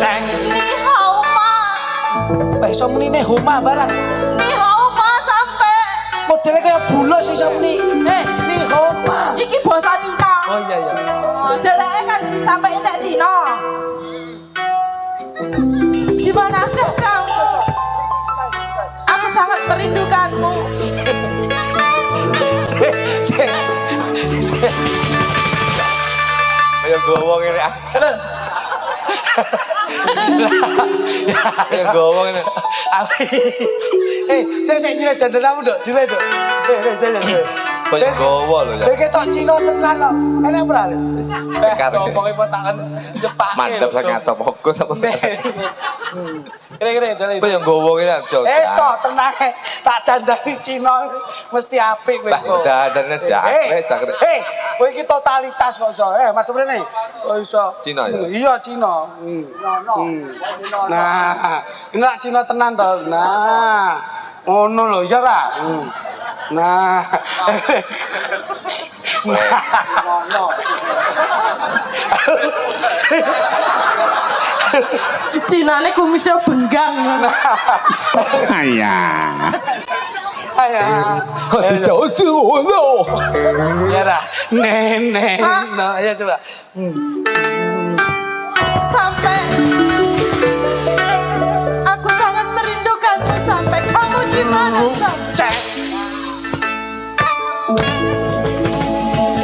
Speaker 2: teng
Speaker 3: ni hao ma,
Speaker 2: iso muni ne homa barang
Speaker 3: ni hao ma sampai.
Speaker 2: modelnya kayak bulos sih sampe ni homa
Speaker 3: Iki bahasa Cina.
Speaker 2: oh iya
Speaker 3: Oh, jeleknya kan sampai entek Cina. Di manakah kamu? Aku sangat merindukanmu.
Speaker 1: Ayo gowong ini. Ayo gowong ini.
Speaker 2: Saya nyilai dandananmu dok, nyilai dok. Jalan.
Speaker 1: Banyak gowo loh ya.
Speaker 2: Bagi tok Cina tenan kok. Enak berapa?
Speaker 1: Sekar.
Speaker 2: Ngomongin potangan jepak.
Speaker 1: Mantap sangat fokus apa.
Speaker 2: Kira-kira jalan.
Speaker 1: Banyak gowong ini aja.
Speaker 2: Tok tenang tak dandani Cina mesti apik wis
Speaker 1: Lah udah ada aja.
Speaker 2: Kowe iki totalitas kok iso. Madhep rene. Oh iso.
Speaker 1: Cina ya?
Speaker 2: Iya Cina. Nah, ini lak Cina tenan to. Nah, ngono lho ya ra. Nah.
Speaker 3: Cinane kumisnya benggang.
Speaker 4: Ayah.
Speaker 1: Tidak usah lo.
Speaker 2: Ya dah. Nenek. Nah, ayo coba.
Speaker 3: Sampai aku sangat merindukanmu sampai kamu di mana sampai.
Speaker 2: Cek.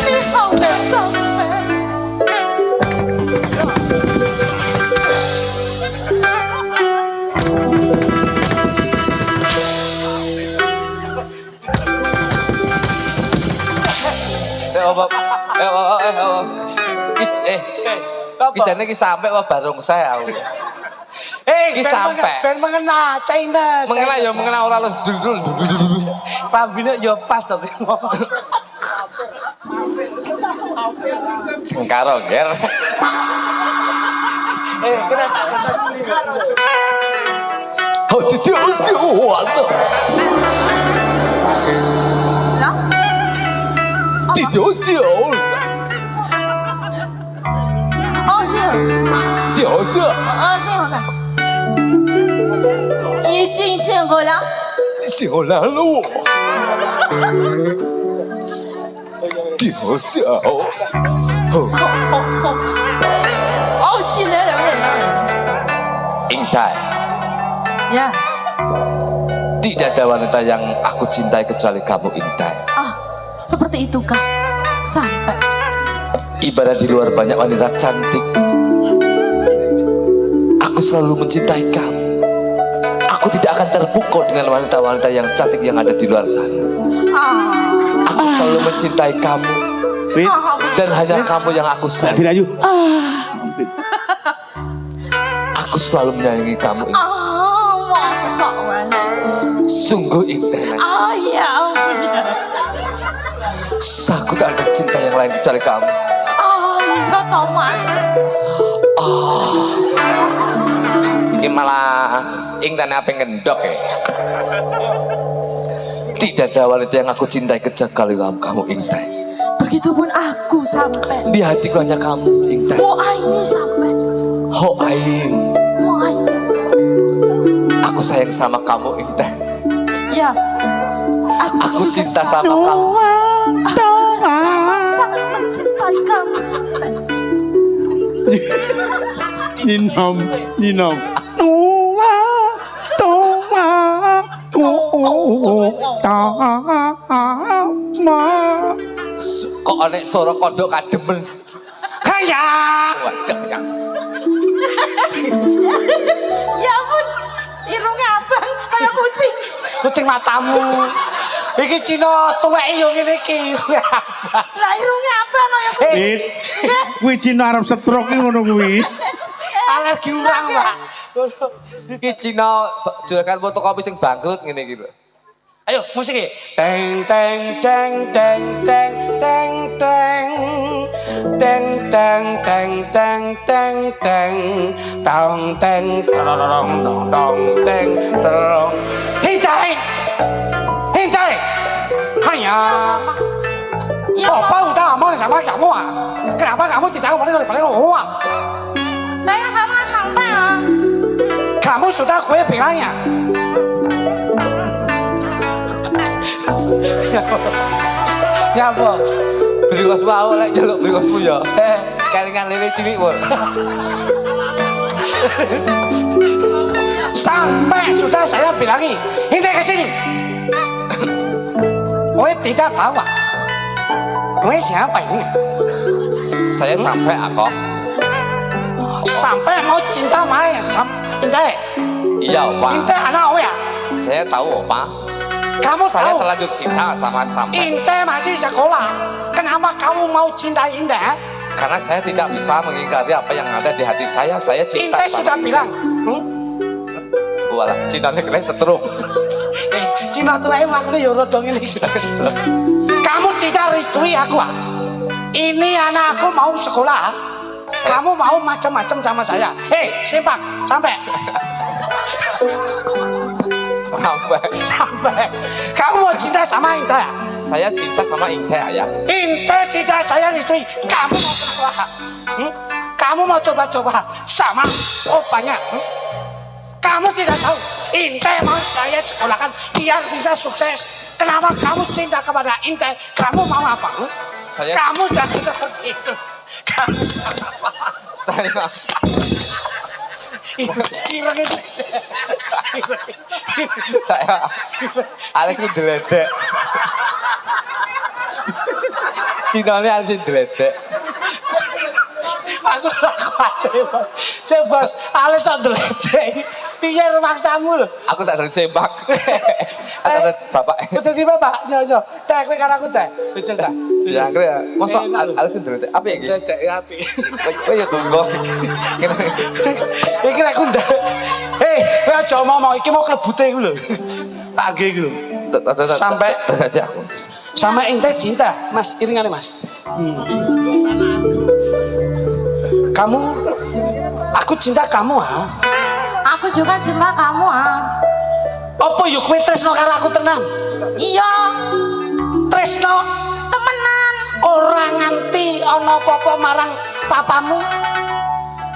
Speaker 3: Ni hao ma sampai.
Speaker 1: Kijane iki sampe apa barung saya aku. Iki sampe.
Speaker 2: Ben mengena China.
Speaker 1: Mengena ya mengena ora lus dul.
Speaker 2: Rambine ya pas to.
Speaker 1: Sing karo ger. Oh, tidak usah.
Speaker 3: Lah?
Speaker 1: Tidak usah.
Speaker 3: Oh, siapa?
Speaker 1: 角色，
Speaker 3: 啊，幸好的，已经幸福了。
Speaker 1: 小难了我。角色，
Speaker 3: 哦，新来两个人了。
Speaker 1: Intai,
Speaker 3: Ya.
Speaker 1: tidak ada wanita yang aku cintai kecuali kamu, Intai.
Speaker 3: Ah, seperti itukah? Sampai.
Speaker 1: Ibarat di luar banyak wanita cantik, aku selalu mencintai kamu. Aku tidak akan terpukau dengan wanita-wanita yang cantik yang ada di luar sana.
Speaker 3: Ah.
Speaker 1: Aku selalu mencintai kamu
Speaker 4: Wit,
Speaker 1: dan hanya kamu yang aku sayang.
Speaker 4: Dirayu.
Speaker 1: Aku selalu menyayangi kamu.
Speaker 3: Ah, masa mas.
Speaker 1: Sungguh Intai.
Speaker 3: Ah, ya ampun ya.
Speaker 1: Aku tak ada cinta yang lain kecuali kamu.
Speaker 3: Ah, ya tau mas.
Speaker 1: Ini malah Intan apa yang ngendok ya. Tidak ada wanita yang aku cintai kecuali kamu, Intai.
Speaker 3: Begitupun aku sampai.
Speaker 1: Di hatiku hanya kamu, Intai.
Speaker 3: Mau ini sampai.
Speaker 1: Ho Aing,
Speaker 3: Mau ini.
Speaker 1: aku sayang sama kamu, Intai.
Speaker 3: Ya.
Speaker 1: Aku
Speaker 3: juga
Speaker 1: cinta
Speaker 3: sangat-
Speaker 1: sama kamu.
Speaker 3: Aku juga sangat mencintai kamu sampai.
Speaker 4: Nyinom, nyinom. Tua, tua,
Speaker 1: Kok anek suara kodok kademen.
Speaker 4: Kayak.
Speaker 1: Waduh, ya.
Speaker 3: Ya ampun, irungnya abang kayak kucing.
Speaker 2: Kucing matamu. Iki Cina tuwek yo ngene iki.
Speaker 3: Lah irungnya abang kayak kucing.
Speaker 4: Wit, kuwi Cina arep stroke iki ngono kuwi.
Speaker 2: Alergi urang, Pak.
Speaker 1: Iki Cina juragan fotokopi sing bangkrut ngene iki lho.
Speaker 2: Ayo musik iki. Teng teng teng teng teng teng teng. Teng teng teng teng teng teng. Tong teng tong tong tong teng tong. Hintai. Hintai. Hanya.
Speaker 3: Ya,
Speaker 2: Oh, bau dah mau sama kamu ah. Kenapa kamu tidak mau balik uang?
Speaker 3: saya nggak mau sampai ah.
Speaker 2: Kamu sudah gue bilangnya. Ya apa?
Speaker 1: Beli kosmu aku lek njaluk beli kosmu ya.
Speaker 2: Eh,
Speaker 1: Kelingan lele cilik pun.
Speaker 2: sampai sudah saya bilangi. Ini ke sini. Gue tidak tahu ah. Gue siapa ini?
Speaker 1: Saya sampai aku.
Speaker 2: Sampai mau cinta main sama Intai.
Speaker 1: Iya, Pak.
Speaker 2: Intai anak gue ya.
Speaker 1: Saya tahu, Pak.
Speaker 2: Kamu
Speaker 1: Saya
Speaker 2: tahu?
Speaker 1: terlanjur cinta sama sampai.
Speaker 2: Intai masih sekolah. Kenapa kamu mau cinta Intai?
Speaker 1: Karena saya tidak bisa mengingkari apa yang ada di hati saya. Saya cinta
Speaker 2: Intai
Speaker 1: sama
Speaker 2: sudah bilang.
Speaker 1: Walah, cintanya kena setruk.
Speaker 2: Cina tuh ayo melakukan ya rodong ini. Kamu tidak restui aku ah. Ini anak aku mau sekolah. Kamu mau macam-macam sama saya. Hei, simpak, sampai. Sampai. Kamu mau cinta sama Intai ya?
Speaker 1: Saya cinta sama Intai, Ayah.
Speaker 2: Intai tidak saya restui. Kamu mau sekolah. Kamu mau coba-coba sama opanya. Kamu tidak tahu. Intai mau saya sekolahkan biar bisa sukses. Kenapa kamu cinta kepada Intai? Kamu mau apa? Kamu jangan seperti itu.
Speaker 1: Saya
Speaker 2: Ireng itu.
Speaker 1: saya Alex ku deledek. Cinane Alex deledek.
Speaker 2: Aku aja bos. Saya bos, Alex deledek. Piye maksamu lho?
Speaker 1: Aku tak dari sepak. Ada bapak.
Speaker 2: Udah tiba Pak, nyo. Teh kowe karo aku teh. Jujur ta.
Speaker 1: Siang ya. Masa Alex deledek apa ya iki?
Speaker 2: Dedek api.
Speaker 1: Kowe ya tunggu.
Speaker 2: Iki lek ndak. Hei, kowe aja ngomong iki mau klebute iku lho. Tak nggih iku lho. Sampai
Speaker 1: aja aku.
Speaker 2: Sama Intai cinta, Mas, iringane Mas. Kamu, aku cinta kamu ah.
Speaker 3: Aku juga cinta kamu ah.
Speaker 2: Apa yuk kowe tresno karo aku tenan?
Speaker 3: Iya,
Speaker 2: Tresno
Speaker 3: temenan.
Speaker 2: ora nganti ana apa-apa marang papamu.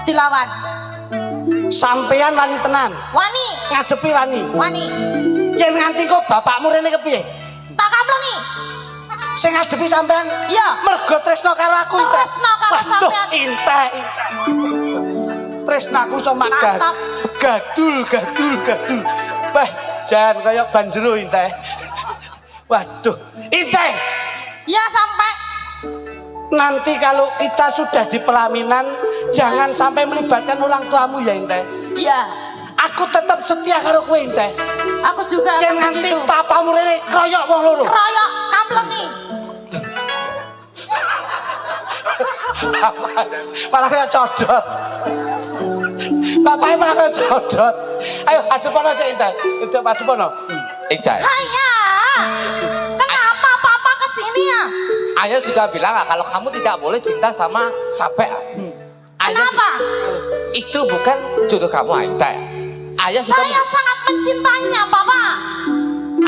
Speaker 3: Dilawan.
Speaker 2: Sampean wani tenan.
Speaker 3: Wani,
Speaker 2: Ngadepi wani.
Speaker 3: wani.
Speaker 2: Yen nganti kok bapakmu rene kepiye?
Speaker 3: Tak kamlengi.
Speaker 2: Sing ngadepi sampean
Speaker 3: Iya.
Speaker 2: mergo tresno karo aku. Inta.
Speaker 3: Tresno karo
Speaker 2: Waduh,
Speaker 3: sampean.
Speaker 2: Inta. Tresnaku sama
Speaker 3: Mantap.
Speaker 2: gadul. Wah, jangan kaya banjero Inta. Waduh, Inta.
Speaker 3: Ya sampai.
Speaker 2: Nanti kalau kita sudah di pelaminan, jangan sampai melibatkan orang tuamu ya Inta.
Speaker 3: Iya.
Speaker 2: Aku tetap setia karo kowe Inta.
Speaker 3: Aku juga.
Speaker 2: Yang
Speaker 3: akan
Speaker 2: nanti
Speaker 3: begitu.
Speaker 2: papamu rene kroyok wong loro.
Speaker 3: Keroyok kamlengi.
Speaker 2: Malah kayak codot. Bapaknya malah kayak codot. Ayo adepono sik Inta. Adepono.
Speaker 1: Indah.
Speaker 3: Hanya. Kenapa papa kesini ya?
Speaker 1: Ayah sudah bilang kalau kamu tidak boleh cinta sama sampai.
Speaker 3: Kenapa?
Speaker 1: Itu bukan jodoh kamu, Indah. Ayah sudah
Speaker 3: Saya sangat mencintainya, Papa.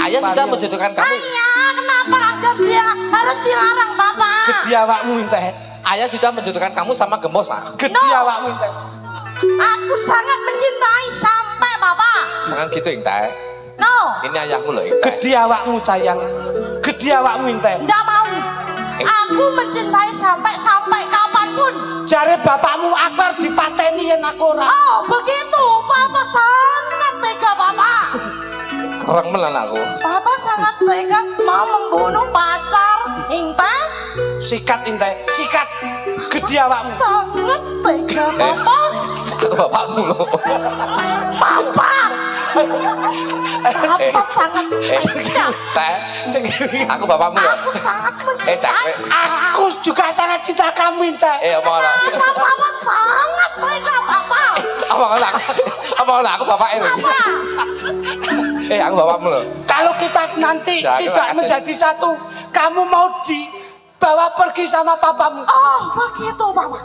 Speaker 1: Ayah sudah menjodohkan kamu.
Speaker 3: Hanya kenapa dia harus dilarang, Papa?
Speaker 2: Gede awakmu Inta.
Speaker 1: Ayah sudah menjodohkan kamu sama Gembos.
Speaker 2: Gede awakmu Inta.
Speaker 3: Aku sangat mencintai sampai, Papa.
Speaker 1: Jangan gitu, Indah.
Speaker 3: No,
Speaker 1: Ini ayahmu loh, Indah.
Speaker 2: Gede awakmu sayang. Gede awakmu Inta.
Speaker 3: tidak mau. Aku mencintai sampai kapanpun.
Speaker 2: Jare bapakmu aku harus dipateni yen aku ora.
Speaker 3: Oh, begitu. Papa sangat tega, Papa.
Speaker 1: Kereng melan aku.
Speaker 3: Papa sangat tega mau membunuh pacar Inta.
Speaker 2: Sikat Inta, sikat. Gede awakmu.
Speaker 3: Sangat tega, Papa.
Speaker 1: Aku bapakmu loh.
Speaker 3: Papa. Papa sangat tega.
Speaker 1: Teh, aku bapakmu loh.
Speaker 3: Aku sangat
Speaker 1: Cek,
Speaker 3: mencintai.
Speaker 2: Aku juga sangat cinta kamu Inta.
Speaker 1: Omong lah.
Speaker 3: Papa sangat tega, Papa.
Speaker 1: Omong lah, aku bapaknya loh.
Speaker 3: Papa.
Speaker 1: Aku bapakmu loh.
Speaker 2: Kalau kita nanti
Speaker 1: Ya,
Speaker 2: tidak
Speaker 1: aku-
Speaker 2: menjadi satu, kamu mau dibawa pergi sama papamu.
Speaker 3: Oh, begitu, Papa.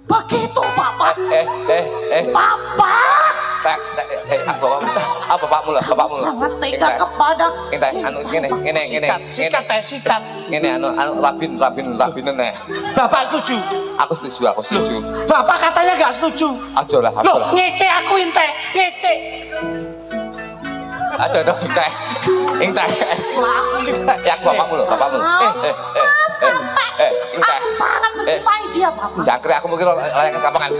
Speaker 3: Begitu, Papa. Papa.
Speaker 1: Aku bapakmu loh, bapakmu loh.
Speaker 3: Sangat tega kepada
Speaker 1: Intai, anu gini.
Speaker 2: Sikat teh, sikat.
Speaker 1: Ini anu rabin nih.
Speaker 2: Bapak setuju?
Speaker 1: Aku setuju.
Speaker 2: Bapak katanya nggak setuju.
Speaker 1: Aja lah,
Speaker 2: Loh, ngece aku Inte, ngece.
Speaker 1: Aja dong, Intai. Ya aku bapakmu loh, bapakmu. Intai.
Speaker 3: Aku sangat mencintai dia, Papa.
Speaker 1: Jangkrik aku mungkin layangan kampangan.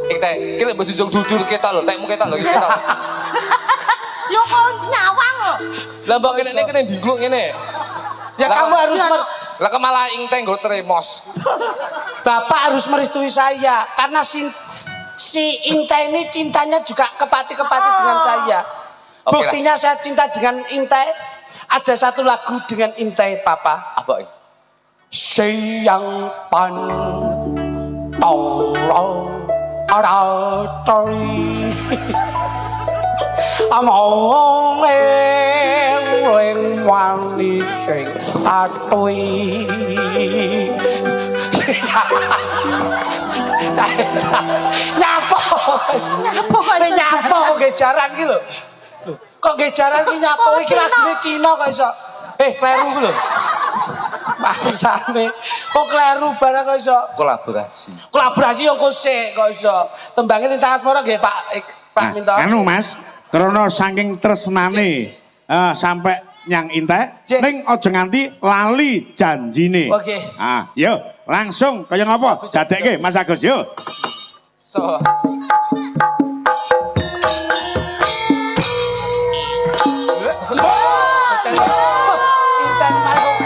Speaker 1: Intai, kira berjujung dudur kita loh, tekmu kita loh, kita.
Speaker 3: Yo kau nyawang loh.
Speaker 1: Lah mbok kene dingluk ngene.
Speaker 2: Ya
Speaker 1: Lah,
Speaker 2: kamu harus
Speaker 1: lah kemalah Intai nggo tremos.
Speaker 2: Bapak harus merestui saya karena si Inte ini cintanya juga kepati-kepati dengan saya.
Speaker 1: Oke lah.
Speaker 2: Buktinya saya cinta dengan Inte. Ada satu lagu dengan Inte, Papa.
Speaker 1: Apa ini?
Speaker 2: Sayang pan tolong ada trời mong em lên ngoan đi chuyện tôi nyapo gejaran gitu loh. Kok gejaran ki nyapo iki lagune Cina kok iso kleru ku lho. Maksane kok kleru barang kok iso kolaborasi yo kok sik kok iso tembange Lintang Asmara nggih Pak Minto.
Speaker 4: Anu Mas, karena saking tresnane sampai nyang Inte,
Speaker 2: Cik.
Speaker 4: ning aja nganti lali janjine.
Speaker 2: Oke.
Speaker 4: Yo, langsung kaya ngapa? Dadekke Mas Agus yo.
Speaker 1: So,
Speaker 2: Intan Marco.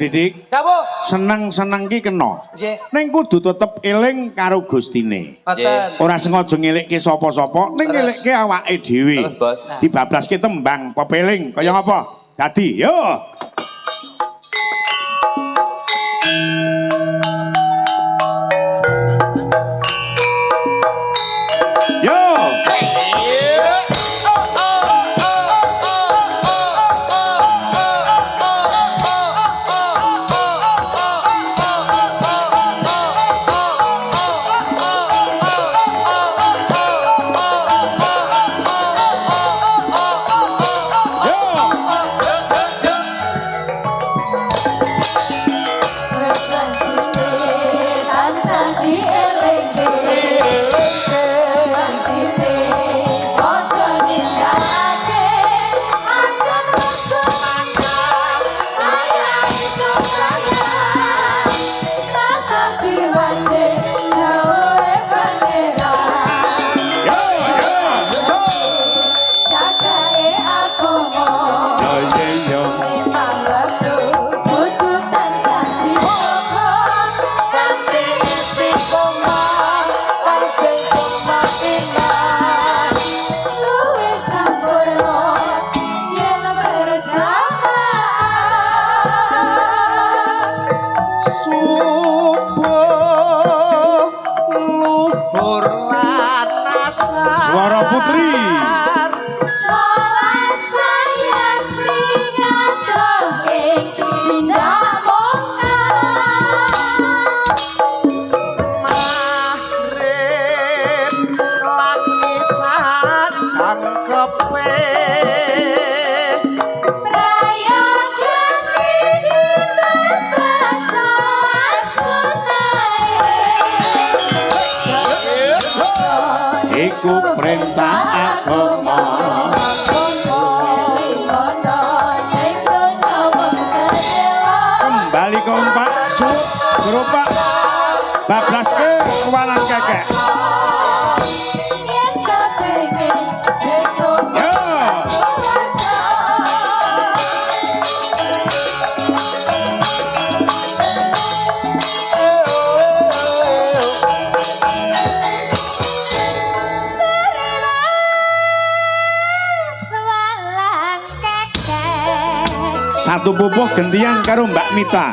Speaker 4: Didik.
Speaker 2: Dawuh.
Speaker 4: Seneng-seneng ki kena.
Speaker 2: Nggih.
Speaker 4: Ning kudu tetep eling karo Gustine.
Speaker 2: Ngoten.
Speaker 4: Ora sengaja ngelikke sapa-sapa, ning ngelikke awake dhewe.
Speaker 1: Terus, Bos.
Speaker 4: Dibablaske tembang pepeling kaya ngapa? Dadi, yo. Suara Putri.
Speaker 5: Salah saya tinggal ing indah bongkar.
Speaker 2: Mahrib langisan cangkepe.
Speaker 5: Rayakan ini tanpa salat sunai.
Speaker 4: Iku perintah agama. Kembali kompak su berupa bablaske kewanan kakek. Yo. Satu pupuh gantian karo Mbak Mita.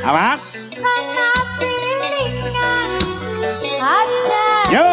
Speaker 4: Awas. Yo.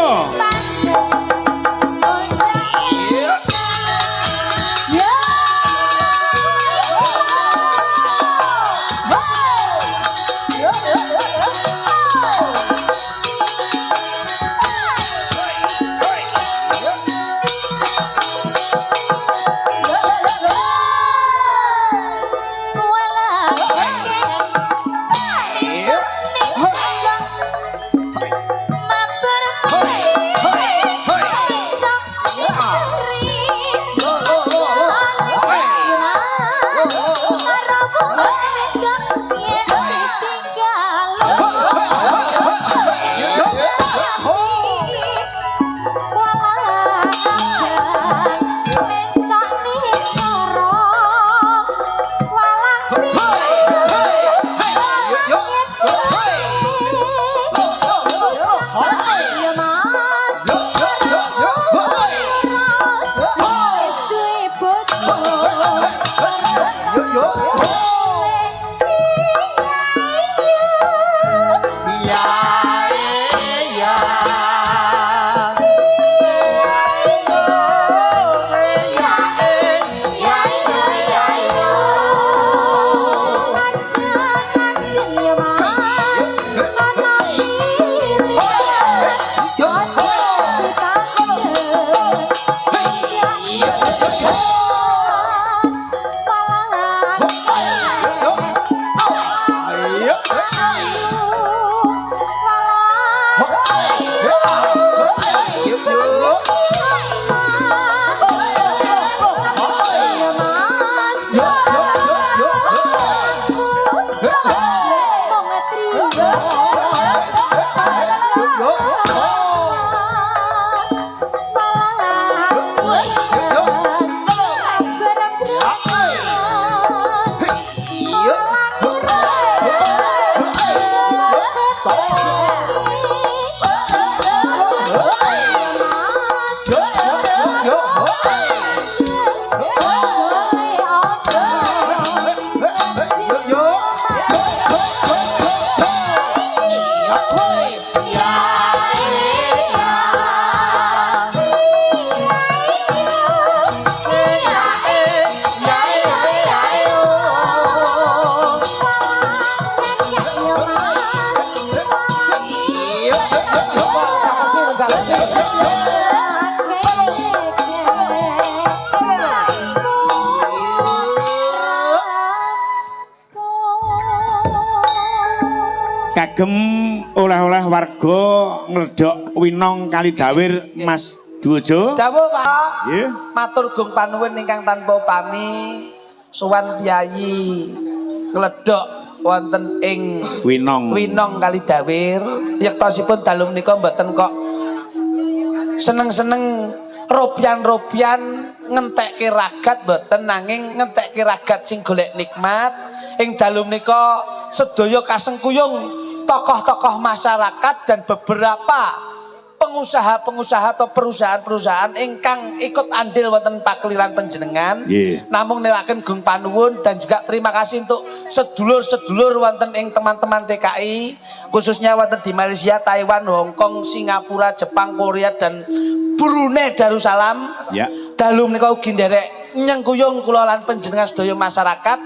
Speaker 4: kagem oleh-oleh warga ngledok winong Kalidawir Mas Duojo.
Speaker 2: Dawuh Pak.
Speaker 4: Nggih.
Speaker 2: Matur gung panuwun ingkang tanpa pami sowan piyayi ngledok wonten ing Winong Kalidawir. Yektosipun dalu menika mboten kok seneng-seneng ropian-ropian ngentekke ragat mboten nanging ngentekke ragat sing golek nikmat. Ing dalu menika sedaya kasengkuyung tokoh-tokoh masyarakat dan beberapa pengusaha-pengusaha atau perusahaan-perusahaan ingkang ikut andil wonten pakliran panjenengan. Namung nelaken gung panuwun dan juga terima kasih untuk sedulur-sedulur wonten ing teman-teman TKI khususnya wonten di Malaysia, Taiwan, Hong Kong, Singapura, Jepang, Korea dan Brunei Darussalam.
Speaker 4: Ya.
Speaker 2: Dalu menika ugi nderek nyengkuyung kula lan panjenengan sedaya masyarakat.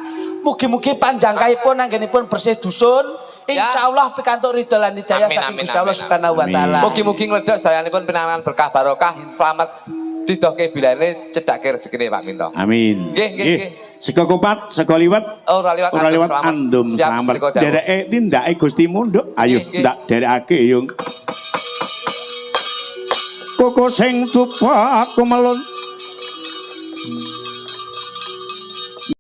Speaker 2: Mugi-mugi panjangkaipun anggenipun bersih dusun. Insyaallah pikantuk ridho lan hidayah saking Gusti Allah Subhanahu wa taala.
Speaker 1: Mugi-mugi ngledok sedayanipun pinanganan berkah barokah, selamat didohke bilane cedhake rezekine Pak Minto.
Speaker 4: Amin.
Speaker 1: Nggih.
Speaker 4: Sego kupat, sego liwet.
Speaker 1: Ora liwat
Speaker 4: Andum selamat. Dereke tindake Gusti Munduk. Ayo ndak derekake yung. Koko sing tupak kumelun.